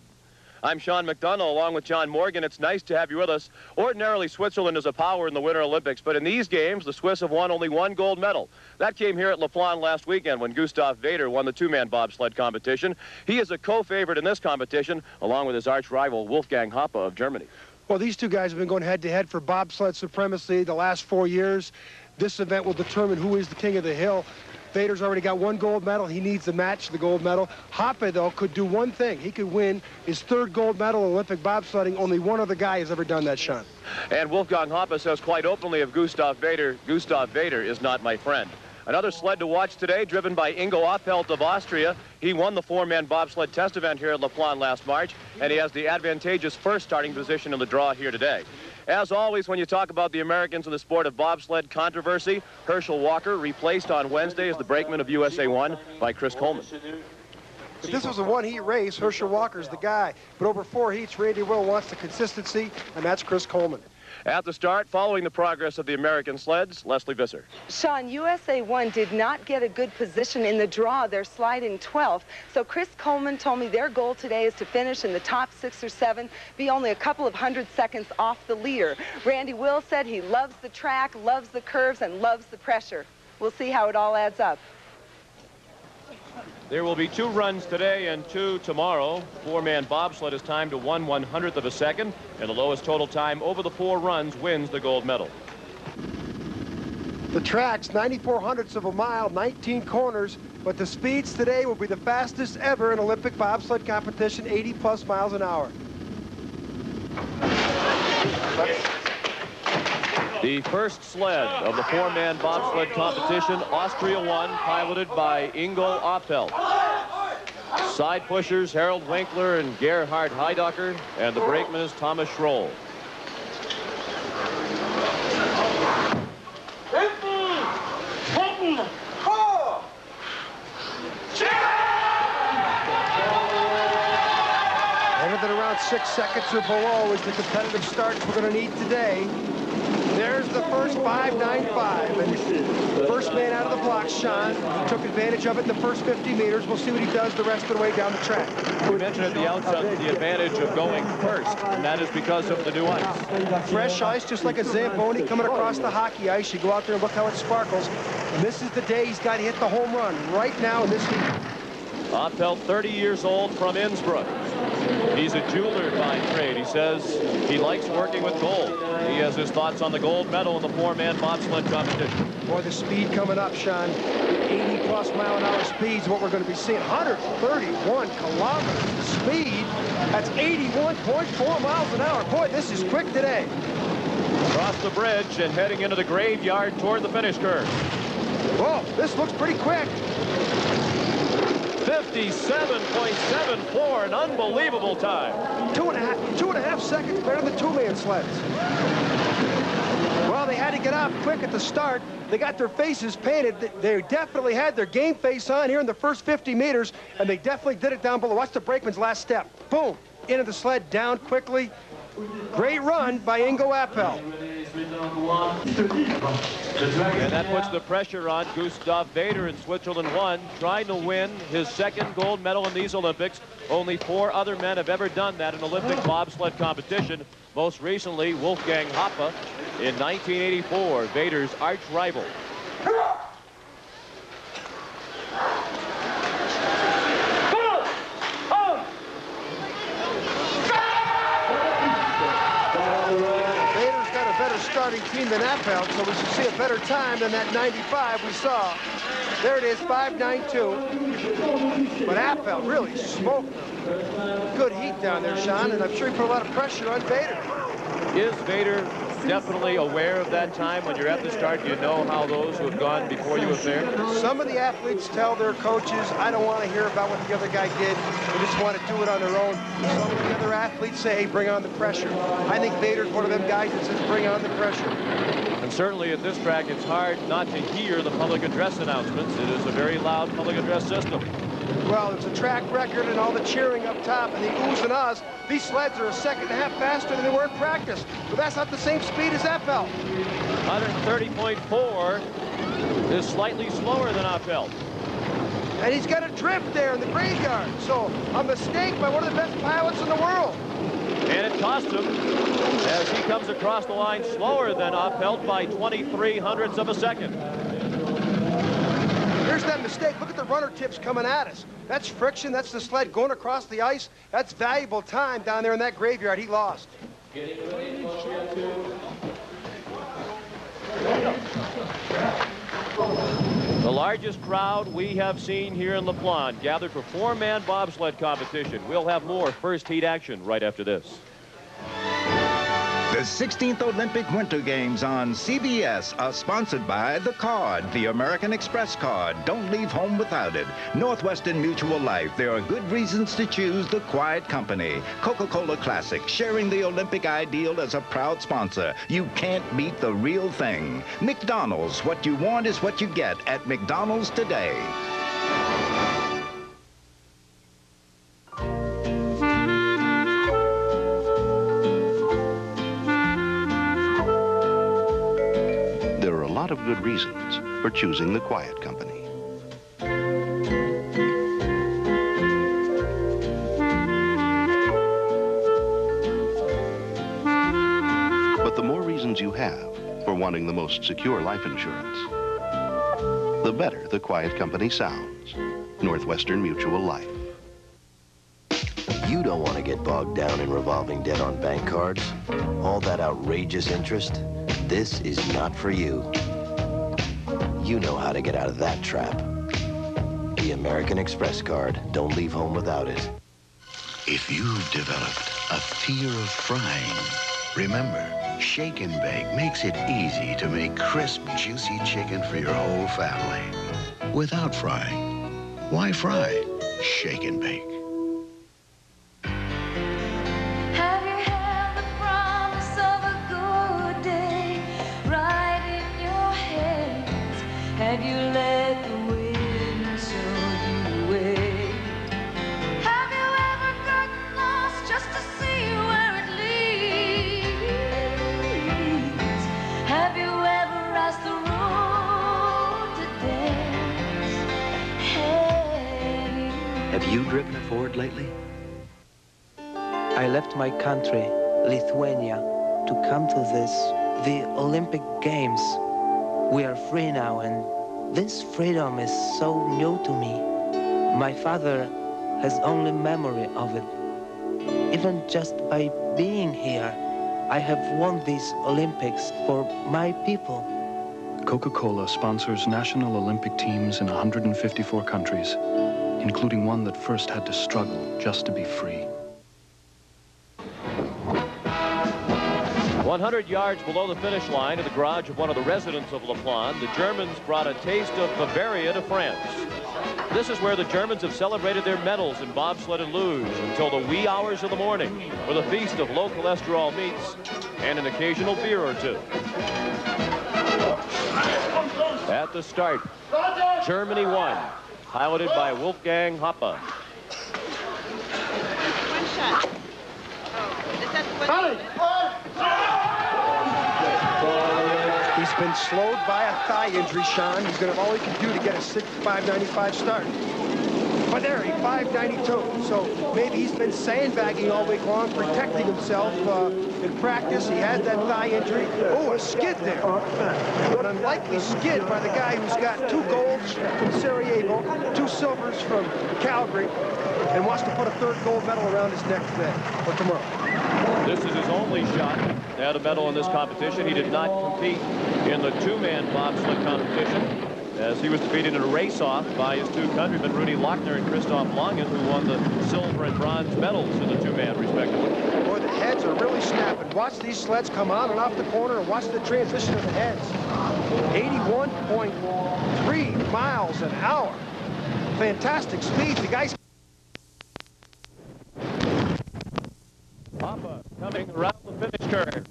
I'm Sean McDonough along with John Morgan. It's nice to have you with us. Ordinarily, Switzerland is a power in the Winter Olympics, but in these games, the Swiss have won only one gold medal. That came here at La Flamme last weekend when Gustav Vader won the two-man bobsled competition. He is a co-favorite in this competition, along with his arch-rival Wolfgang Hoppe of Germany. Well, these two guys have been going head-to-head for bobsled supremacy the last 4 years. This event will determine who is the king of the hill. Vader's already got one gold medal. He needs to match the gold medal. Hoppe, though, could do one thing. He could win his third gold medal in Olympic bobsledding. Only one other guy has ever done that, Sean. And Wolfgang Hoppe says quite openly of Gustav Vader is not my friend. Another sled to watch today, driven by Ingo Appelt of Austria. He won the four-man bobsled test event here at La Flamme last March, and he has the advantageous first starting position in the draw here today. As always, when you talk about the Americans in the sport of bobsled controversy, Herschel Walker replaced on Wednesday as the brakeman of USA 1 by Chris Coleman. If this was a one-heat race, Herschel Walker's the guy. But over 4 heats, Randy Will wants the consistency, and that's Chris Coleman. At the start, following the progress of the American sleds, Leslie Visser. Sean, USA 1 did not get a good position in the draw. They're sliding 12th. So Chris Coleman told me their goal today is to finish in the top 6 or 7, be only a couple of hundred seconds off the leader. Randy Will said he loves the track, loves the curves, and loves the pressure. We'll see how it all adds up. There will be 2 runs today and 2 tomorrow. Four-man bobsled is timed to 1/100th of a second, and the lowest total time over the 4 runs wins the gold medal. The track's 94 hundredths of a mile, 19 corners, but the speeds today will be the fastest ever in Olympic bobsled competition, 80+ miles an hour. The first sled of the four-man bobsled competition, Austria 1, piloted by Ingo Appelt. Side pushers, Harold Winkler and Gerhard Heidacher, and the brakeman is Thomas Schroll. Anything around 6 seconds or below is the competitive starts we're going to need today. There's the first 5.95, and the first man out of the blocks, Sean, took advantage of it in the first 50 meters. We'll see what he does the rest of the way down the track. We mentioned at the outset the advantage of going first, and that is because of the new ice. Fresh ice, just like a Zamboni coming across the hockey ice. You go out there and look how it sparkles. And this is the day he's got to hit the home run right now in this heat. Appelt, 30 years old, from Innsbruck. He's a jeweler by trade. He says he likes working with gold. He has his thoughts on the gold medal in the four-man bobsled competition. Boy, the speed coming up, Sean. 80+ mile an hour speed is what we're going to be seeing. 131 kilometers of speed. That's 81.4 miles an hour. Boy, this is quick today. Across the bridge and heading into the graveyard toward the finish curve. Whoa, this looks pretty quick. 57.74, an unbelievable time. 2.5 seconds better than the two-man sleds. Well, they had to get off quick at the start. They got their faces painted. They definitely had their game face on here in the first 50 meters, and they definitely did it down below. Watch the brakeman's last step. Boom, into the sled, down quickly. Great run by Ingo Appelt. And that puts the pressure on Gustav Vader in Switzerland 1, trying to win his second gold medal in these Olympics. Only 4 other men have ever done that in Olympic bobsled competition. Most recently, Wolfgang Hoppe in 1984, Vader's arch rival. Starting team than Appelt, so we should see a better time than that 95 we saw. There it is, 5.92. But Appelt really smoked them. Good heat down there, Sean, and I'm sure he put a lot of pressure on Vader. Is Vader definitely aware of that time when you're at the start? Do you know how those who have gone before you have fared? Some of the athletes tell their coaches, I don't want to hear about what the other guy did. They just want to do it on their own. Some of the other athletes say, hey, bring on the pressure. I think Vader's one of them guys that says, bring on the pressure. And certainly at this track, it's hard not to hear the public address announcements. It is a very loud public address system. Well, it's a track record and all the cheering up top and the oohs and ahs. These sleds are a second and a half faster than they were in practice. But that's not the same speed as Appelt. 130.4 is slightly slower than Appelt. And he's got a drift there in the graveyard. So a mistake by one of the best pilots in the world. And it cost him as he comes across the line slower than Opelt by 23 hundredths of a second. Here's that mistake. Look at the runner tips coming at us. That's friction. That's the sled going across the ice. That's valuable time down there in that graveyard he lost. The largest crowd we have seen here in La Plagne gathered for four-man bobsled competition. We'll have more first heat action right after this. The 16th Olympic Winter Games on CBS are sponsored by the card, the American Express card. Don't leave home without it. Northwestern Mutual Life. There are good reasons to choose the quiet company. Coca-Cola Classic, sharing the Olympic ideal as a proud sponsor. You can't beat the real thing. McDonald's, what you want is what you get at McDonald's today. A lot of good reasons for choosing the quiet company. But the more reasons you have for wanting the most secure life insurance, the better the quiet company sounds. Northwestern Mutual Life. You don't want to get bogged down in revolving debt on bank cards. All that outrageous interest. This is not for you. You know how to get out of that trap. The American Express card. Don't leave home without it. If you've developed a fear of frying, remember, Shake and Bake makes it easy to make crisp, juicy chicken for your whole family. Without frying. Why fry? Shake and Bake. Have you let the wind show you the way? Have you ever gotten lost just to see where it leads? Have you ever asked the road to dance? Have you driven a Ford lately? I left my country, Lithuania, to come to the Olympic Games. We are free now, and this freedom is so new to me. My father has only memory of it. Even just by being here, I have won these Olympics for my people. Coca-Cola sponsors national Olympic teams in 154 countries, including one that first had to struggle just to be free. 100 yards below the finish line in the garage of one of the residents of La Plagne, the Germans brought a taste of Bavaria to France. This is where the Germans have celebrated their medals in bobsled and luge until the wee hours of the morning with a feast of low cholesterol meats and an occasional beer or two. At the start, Germany won, piloted by Wolfgang Hoppe. He's been slowed by a thigh injury, Sean. He's going to have all he can do to get a 5:95 start. But there, he 5:92. So maybe he's been sandbagging all week long, protecting himself in practice. He had that thigh injury. Oh, a skid there. An unlikely skid by the guy who's got 2 golds from Sarajevo, 2 silvers from Calgary, and wants to put a 3rd gold medal around his neck today or tomorrow. This is his only shot at a medal in this competition. He did not compete in the 2-man bobsled competition, as he was defeated in a race-off by his 2 countrymen, Rudy Lochner and Christoph Langen, who won the silver and bronze medals in the 2-man, respectively. Boy, the heads are really snapping. Watch these sleds come on and off the corner, and watch the transition of the heads. 81.3 miles an hour. Fantastic speed. The guys... Hoppe coming around the finish turn.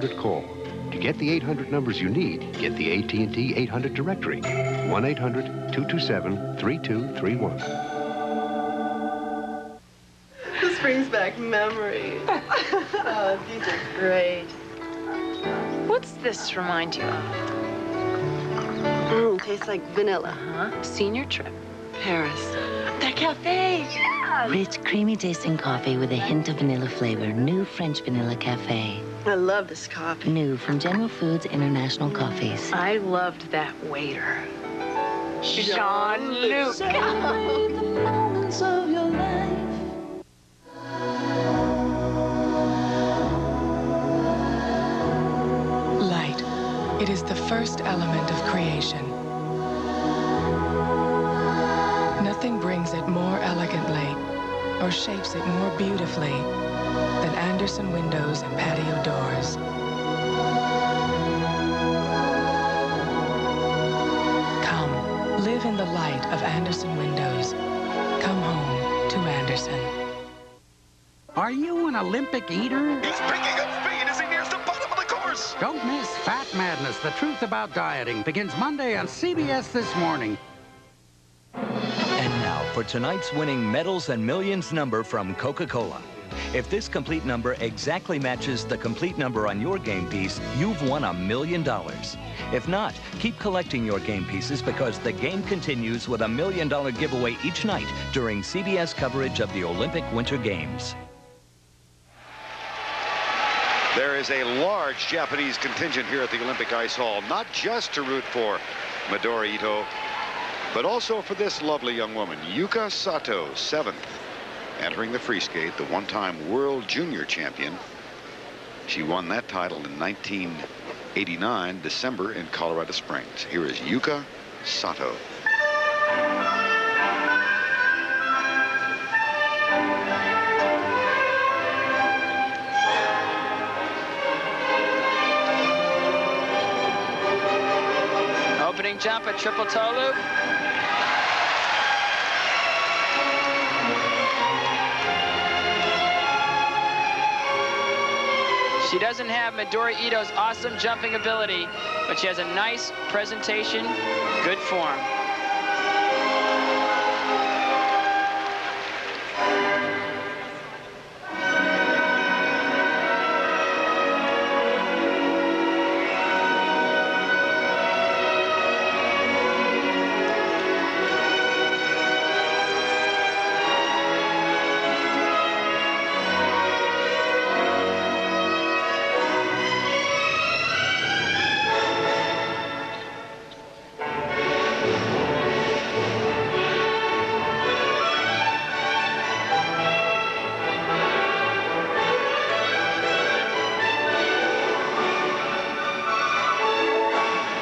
800-CALL. To get the 800 numbers you need, get the AT&T 800 directory. 1-800-227-3231. This brings back memories. Oh, these are great. What's this remind you of? Tastes like vanilla. Huh? Senior trip. Paris. That cafe. Yeah. Rich, creamy tasting coffee with a hint of vanilla flavor. New French Vanilla Cafe. I love this coffee. New from General Foods International Coffees. I loved that waiter. Jean-Luc. Celebrate the moments of your life. Light. It is the first element of creation. Nothing brings it more elegantly or shapes it more beautifully than Andersen windows and patio doors. Come, live in the light of Andersen windows. Come home to Andersen. Are you an Olympic eater? He's picking up speed as he nears the bottom of the course. Don't miss Fat Madness, the truth about dieting. Begins Monday on CBS This Morning. And now for tonight's winning Medals and Millions number from Coca-Cola. If this complete number exactly matches the complete number on your game piece, you've won $1 million. If not, keep collecting your game pieces because the game continues with $1 million giveaway each night during CBS coverage of the Olympic Winter Games. There is a large Japanese contingent here at the Olympic Ice Hall, not just to root for Midori Ito, but also for this lovely young woman, Yuka Sato, 7th. Entering the free skate, the one-time world junior champion. She won that title in 1989, December, in Colorado Springs. Here is Yuka Sato. Opening jump, a triple toe loop. She doesn't have Midori Ito's awesome jumping ability, but she has a nice presentation, good form.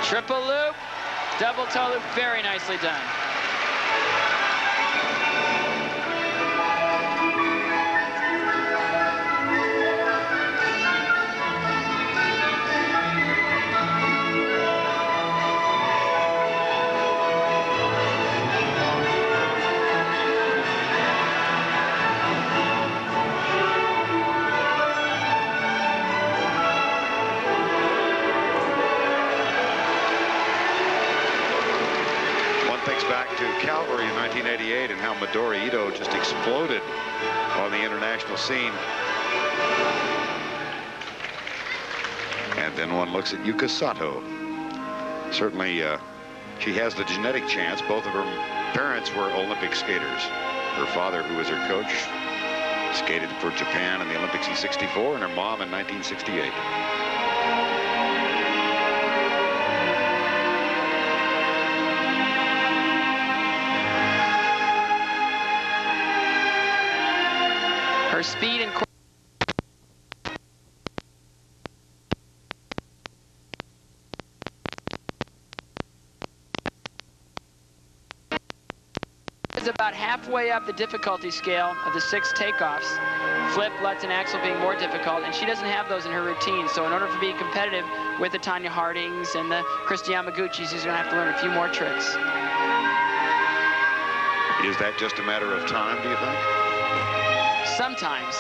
Triple loop, double toe loop, very nicely done. Calgary in 1988 and how Midori Ito just exploded on the international scene. And then one looks at Yuka Sato. Certainly, she has the genetic chance. Both of her parents were Olympic skaters. Her father, who was her coach, skated for Japan in the Olympics in '64, and her mom in 1968. Her speed and is about halfway up the difficulty scale of the 6 takeoffs. Flip, Lutz, and Axel being more difficult, and she doesn't have those in her routine. So in order for being competitive with the Tanya Hardings and the Christy Yamaguchis, she's going to have to learn a few more tricks. Is that just a matter of time, do you think? Sometimes.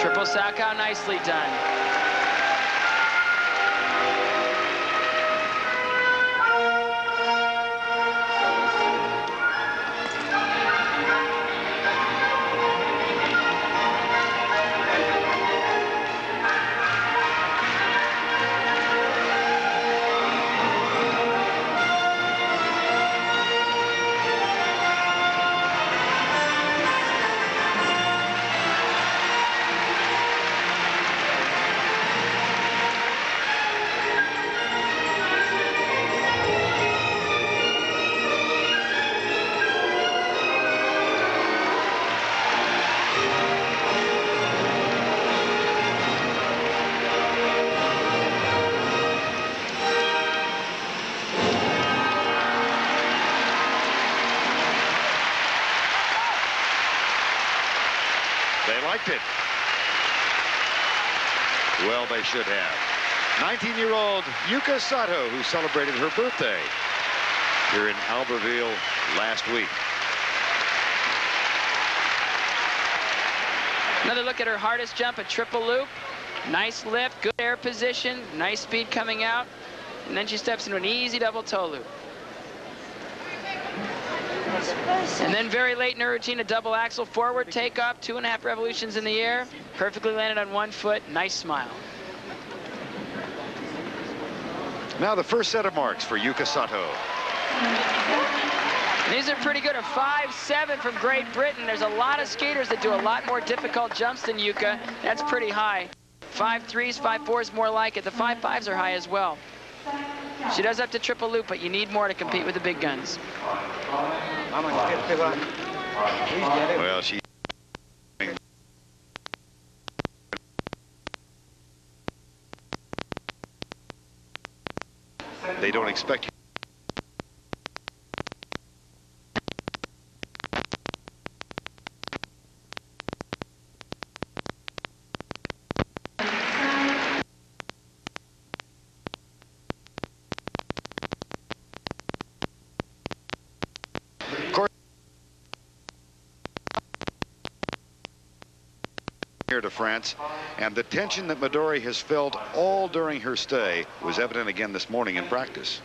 Triple Salchow, nicely done. They liked it. Well, they should have. 19-year-old Yuka Sato, who celebrated her birthday here in Albertville last week. Another look at her hardest jump, a triple loop. Nice lift, good air position, nice speed coming out. And then she steps into an easy double toe loop. And then very late in her routine, a double axel forward takeoff, 2.5 revolutions in the air, perfectly landed on one foot, nice smile. Now the first set of marks for Yuka Sato. These are pretty good, a 5.7 from Great Britain. There's a lot of skaters that do a lot more difficult jumps than Yuka. That's pretty high. 5.3s, 5.4s more like it. The 5.5s are high as well. She does have to triple loop, but you need more to compete with the big guns. Well, she... They don't expect you. Here to France, and the tension that Midori has felt all during her stay was evident again this morning in practice.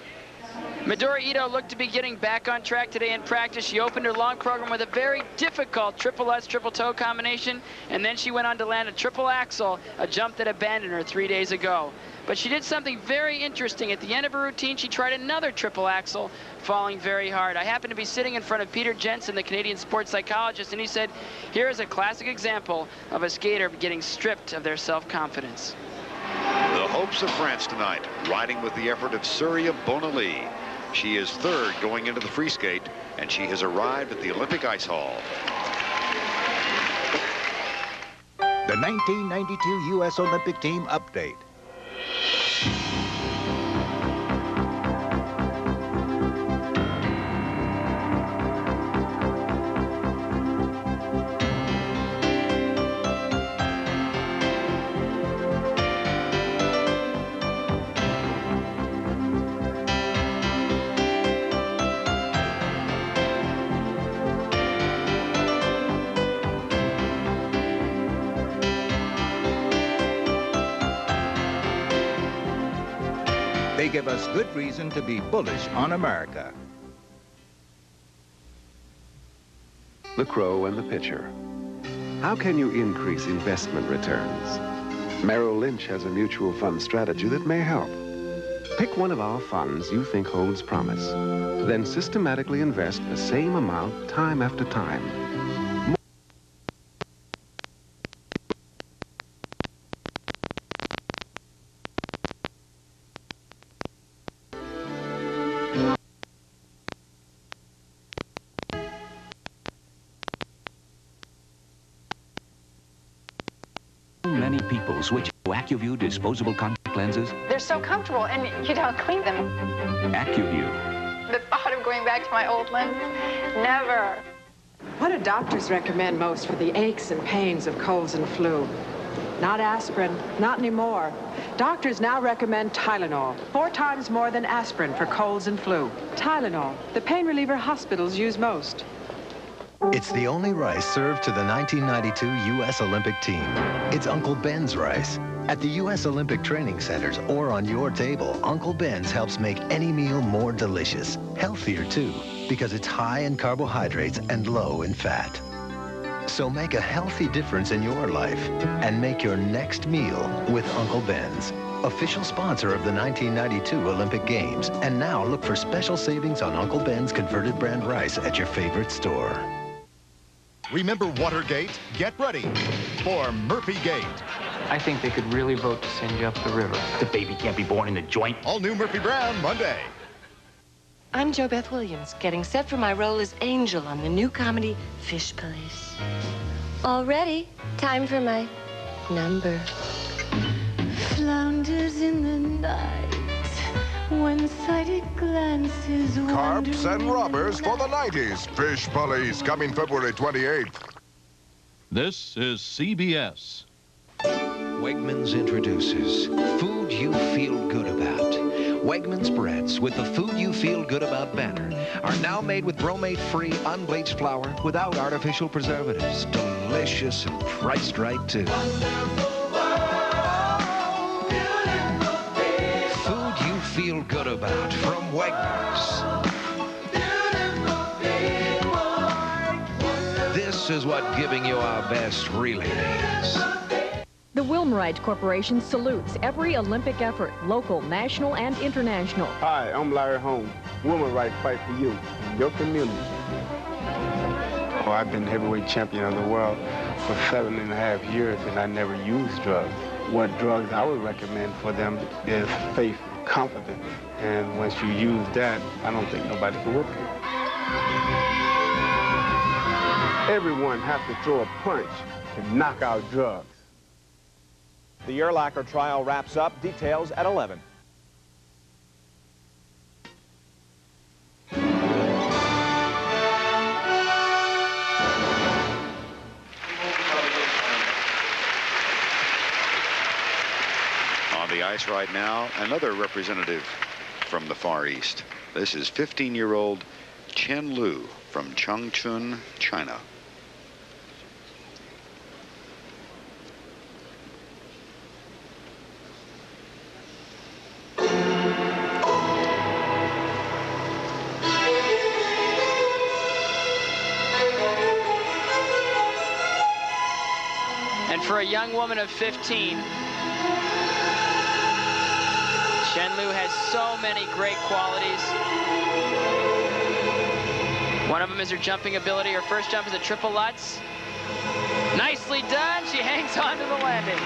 Midori Ito looked to be getting back on track today in practice. She opened her long program with a very difficult triple Lutz, triple toe combination, and then she went on to land a triple axel, a jump that abandoned her 3 days ago. But she did something very interesting. At the end of her routine, she tried another triple axel, falling very hard. I happened to be sitting in front of Peter Jensen, the Canadian sports psychologist, and he said, here is a classic example of a skater getting stripped of their self-confidence. The hopes of France tonight, riding with the effort of Surya Bonali. She is third going into the free skate, and she has arrived at the Olympic Ice Hall. The 1992 U.S. Olympic Team update. They give us good reason to be bullish on America. The crow and the pitcher. How can you increase investment returns? Merrill Lynch has a mutual fund strategy that may help. Pick one of our funds you think holds promise. Then systematically invest the same amount time after time. Many people switch to AccuView disposable contact lenses. They're so comfortable, and you don't clean them. AccuView. The thought of going back to my old lens, never. What do doctors recommend most for the aches and pains of colds and flu? Not aspirin, not anymore. Doctors now recommend Tylenol, 4 times more than aspirin for colds and flu. Tylenol, the pain reliever hospitals use most. It's the only rice served to the 1992 U.S. Olympic team. It's Uncle Ben's rice. At the U.S. Olympic Training Centers or on your table, Uncle Ben's helps make any meal more delicious. Healthier, too, because it's high in carbohydrates and low in fat. So make a healthy difference in your life and make your next meal with Uncle Ben's, official sponsor of the 1992 Olympic Games. And now look for special savings on Uncle Ben's converted brand rice at your favorite store. Remember Watergate? Get ready for Murphy-gate. I think they could really vote to send you up the river. The baby can't be born in the joint. All new Murphy Brown, Monday. I'm Jo Beth Williams, getting set for my role as Angel on the new comedy Fish Police. All ready. Time for my number. Flounders in the night, one-sided glances. Carps and robbers for the 90s. Fish Police, coming February 28th. This is CBS. Wegmans introduces Food You Feel Good About. Wegmans breads with the Food You Feel Good About banner are now made with bromate-free, unbleached flour without artificial preservatives. Delicious and priced right, too. Food You Feel Good About from Wegmans. This is what giving you our best really means. The Wilmrite Corporation salutes every Olympic effort, local, national, and international. Hi, I'm Larry Holmes. Wilmrite fight for you and your community. Oh, I've been heavyweight champion of the world for 7.5 years, and I never used drugs. What drugs I would recommend for them is faith and confidence. And once you use that, I don't think nobody can whip you. Everyone has to throw a punch to knock out drugs. The Urlacher trial wraps up. Details at 11. On the ice right now, another representative from the Far East. This is 15-year-old Chen Lu from Changchun, China. For a young woman of 15, Chen Lu has so many great qualities. One of them is her jumping ability. Her first jump is a triple Lutz. Nicely done. She hangs on to the landing.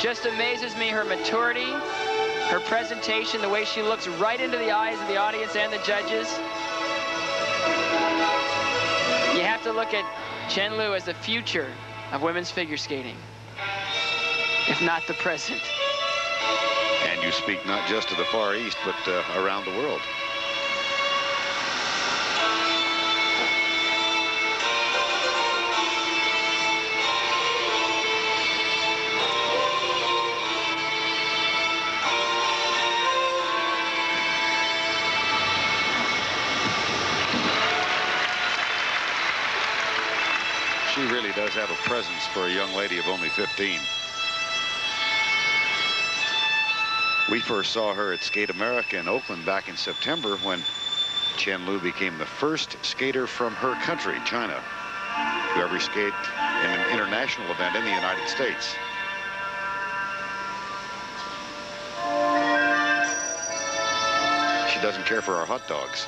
Just amazes me, her maturity, her presentation, the way she looks right into the eyes of the audience and the judges. You have to look at Chen Lu as the future of women's figure skating, if not the present. And you speak not just to the Far East, but around the world. She really does have a presence for a young lady of only 15. We first saw her at Skate America in Oakland back in September when Chen Lu became the first skater from her country, China, to ever skate in an international event in the United States. She doesn't care for our hot dogs.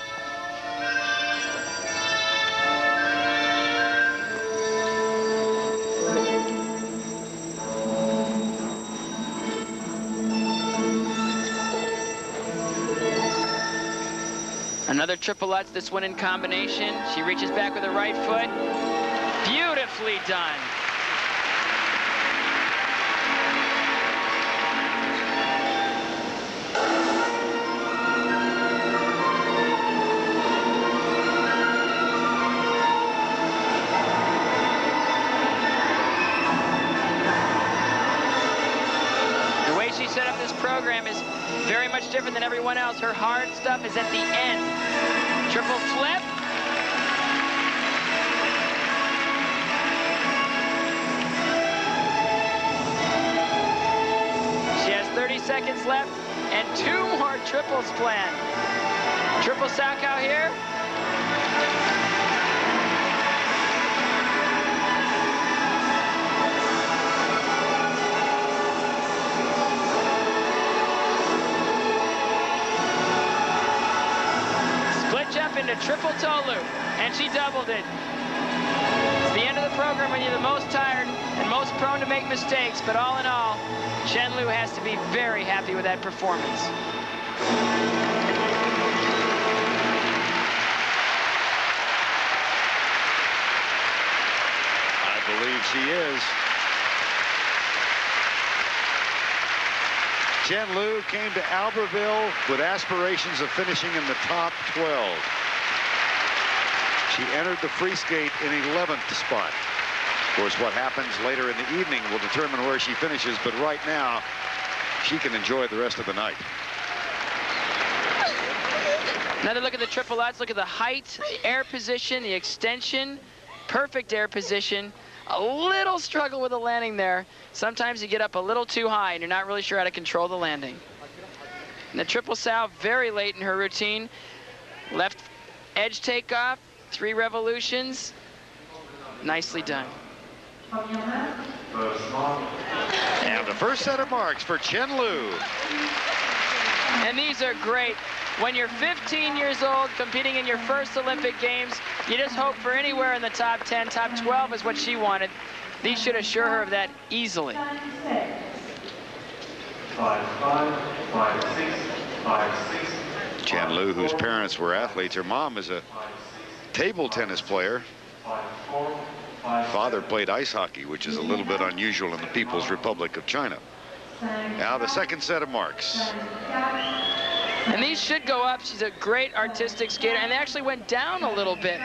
Another triple Lutz, this one in combination. She reaches back with her right foot. Beautifully done. The way she set up this program is very much different than everyone else. Her hard stuff is at the end. Triple flip. She has 30 seconds left and 2 more triples planned. Triple Salchow here. Jump into triple toe loop, and she doubled it. It's the end of the program when you're the most tired and most prone to make mistakes, but all in all, Chen Lu has to be very happy with that performance. I believe she is. Chen Lu came to Albertville with aspirations of finishing in the top 12. She entered the free skate in 11th spot. Of course, what happens later in the evening will determine where she finishes, but right now, she can enjoy the rest of the night. Another look at the triple Lutz. Look at the height, the air position, the extension, perfect air position. A little struggle with the landing there. Sometimes you get up a little too high and you're not really sure how to control the landing. And the triple sow very late in her routine. Left edge takeoff, 3 revolutions. Nicely done. And the first set of marks for Chen Lu. And these are great. When you're 15 years old, competing in your first Olympic Games, you just hope for anywhere in the top 10. Top 12 is what she wanted. These should assure her of that easily. 5-5, 5-6, 5-6. Chen Lu, whose parents were athletes. Her mom is a table tennis player. Father played ice hockey, which is a little bit unusual in the People's Republic of China. Now the second set of marks. And these should go up. She's a great artistic skater. And they actually went down a little bit.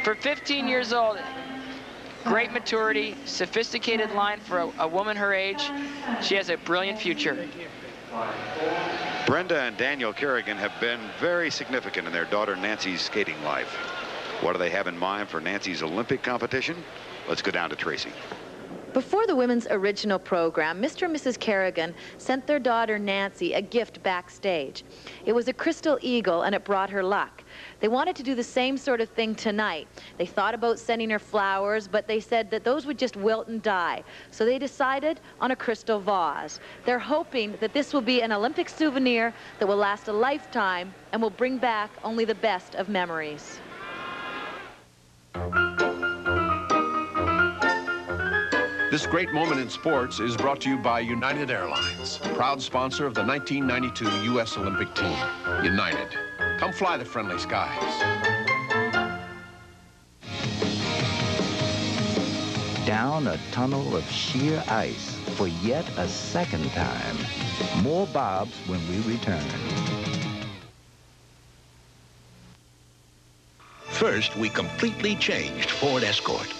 For 15 years old, great maturity, sophisticated line for a woman her age. She has a brilliant future. Brenda and Daniel Kerrigan have been very significant in their daughter Nancy's skating life. What do they have in mind for Nancy's Olympic competition? Let's go down to Tracy. Before the women's original program, Mr. and Mrs. Kerrigan sent their daughter Nancy a gift backstage. It was a crystal eagle, and it brought her luck. They wanted to do the same sort of thing tonight. They thought about sending her flowers, but they said that those would just wilt and die. So they decided on a crystal vase. They're hoping that this will be an Olympic souvenir that will last a lifetime and will bring back only the best of memories. This great moment in sports is brought to you by United Airlines, proud sponsor of the 1992 U.S. Olympic team. United. Come fly the friendly skies. Down a tunnel of sheer ice for yet a second time. More Bobs when we return. First, we completely changed Ford Escort.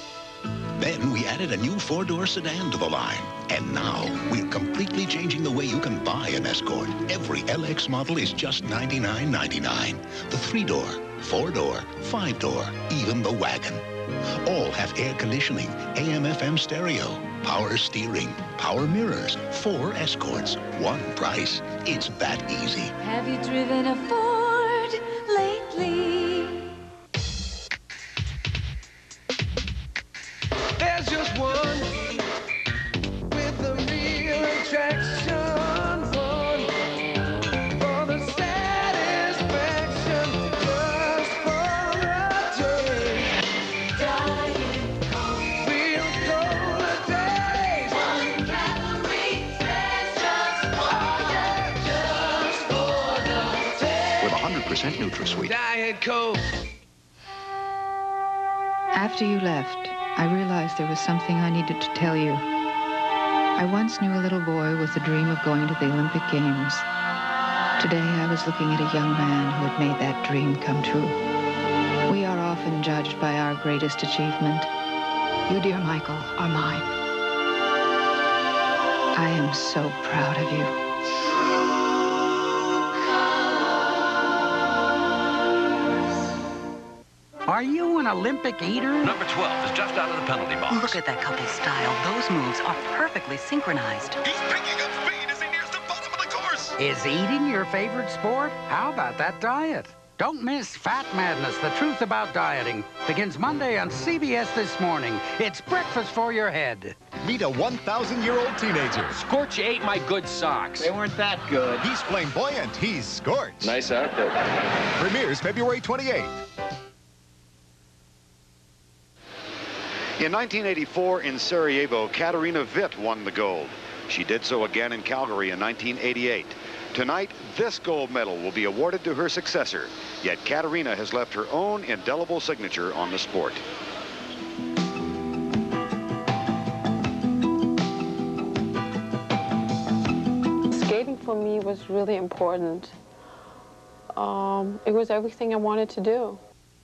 Then we added a new 4-door sedan to the line. And now we're completely changing the way you can buy an Escort. Every LX model is just $99.99. The 3-door, 4-door, 5-door, even the wagon. All have air conditioning, AM/FM stereo, power steering, power mirrors, 4 Escorts, 1 price. It's that easy. Have you driven a Ford lately? There's just one with the real attraction, one for the satisfaction, just for the day. Diet Coke. Real cola days. 1 calorie says just for the day. With 100% NutraSweet. Diet Coke. After you left, I realized there was something I needed to tell you. I once knew a little boy with the dream of going to the Olympic Games. Today, I was looking at a young man who had made that dream come true. We are often judged by our greatest achievement. You, dear Michael, are mine. I am so proud of you. Are you an Olympic eater? Number 12 is just out of the penalty box. Look at that couple's style. Those moves are perfectly synchronized. He's picking up speed as he nears the bottom of the course. Is eating your favorite sport? How about that diet? Don't miss Fat Madness, the truth about dieting. Begins Monday on CBS This Morning. It's breakfast for your head. Meet a 1,000-year-old teenager. Scorch ate my good socks. They weren't that good. He's flamboyant. He's Scorch. Nice outfit. Premieres February 28th. In 1984 in Sarajevo, Katarina Witt won the gold. She did so again in Calgary in 1988. Tonight, this gold medal will be awarded to her successor. Yet Katarina has left her own indelible signature on the sport. Skating for me was really important. It was everything I wanted to do.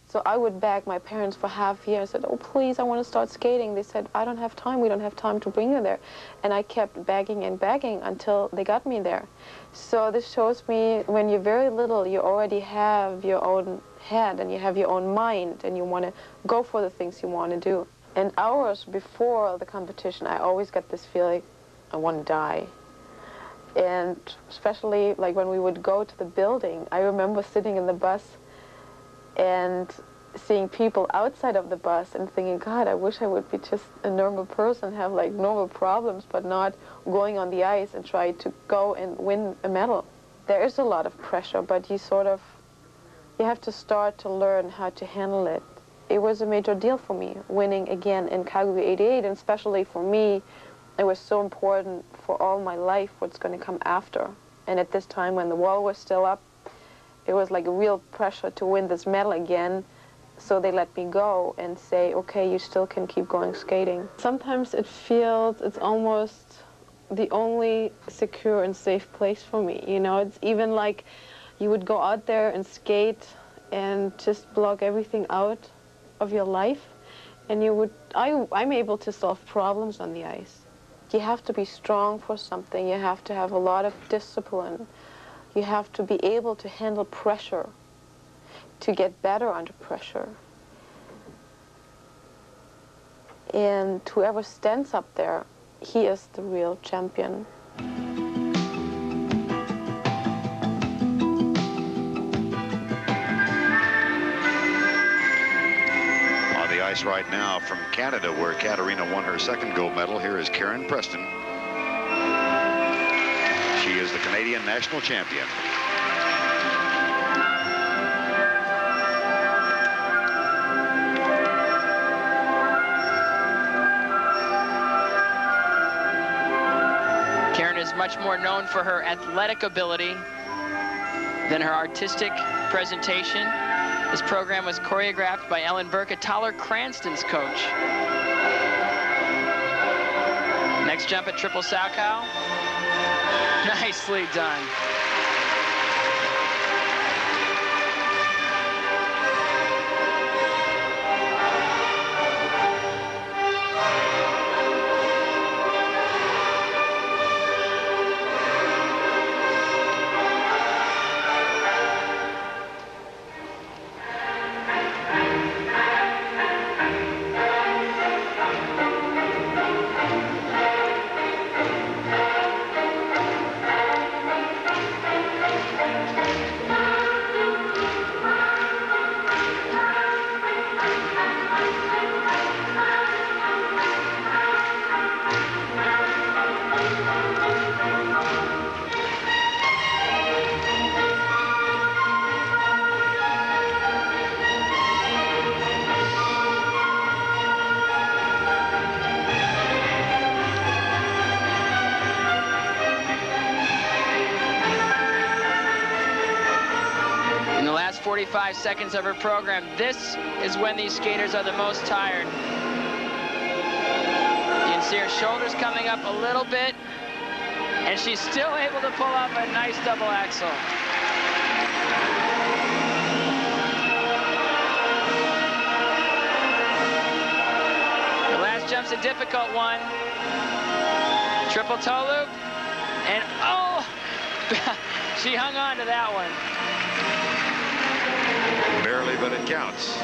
So I would beg my parents for half a year. I said, oh, please, I want to start skating. They said, I don't have time. We don't have time to bring you there. And I kept begging and begging until they got me there. So this shows me when you're very little, you already have your own head and you have your own mind and you want to go for the things you want to do. And hours before the competition, I always got this feeling, I want to die. And especially like when we would go to the building, I remember sitting in the bus and seeing people outside of the bus and thinking, God, I wish I would be just a normal person, have like normal problems, but not going on the ice and try to go and win a medal. There is a lot of pressure, but you have to start to learn how to handle it. It was a major deal for me, winning again in Calgary '88, and especially for me, it was so important for all my life what's going to come after. And at this time when the wall was still up, it was like a real pressure to win this medal again, so they let me go and say, okay, you still can keep going skating. Sometimes it feels it's almost the only secure and safe place for me. You know, it's even like you would go out there and skate and just block everything out of your life, and I'm able to solve problems on the ice. You have to be strong for something. You have to have a lot of discipline. You have to be able to handle pressure, to get better under pressure. And whoever stands up there, he is the real champion. On the ice right now from Canada, where Katarina won her second gold medal, here is Karen Preston. She is the Canadian national champion. Karen is much more known for her athletic ability than her artistic presentation. This program was choreographed by Ellen Burke, Tyler Cranston's coach. Next jump at triple Salchow. Nicely done. 45 seconds of her program. This is when these skaters are the most tired. You can see her shoulders coming up a little bit, and she's still able to pull off a nice double axel. The last jump's a difficult one. Triple toe loop, and oh, she hung on to that one. Barely, but it counts.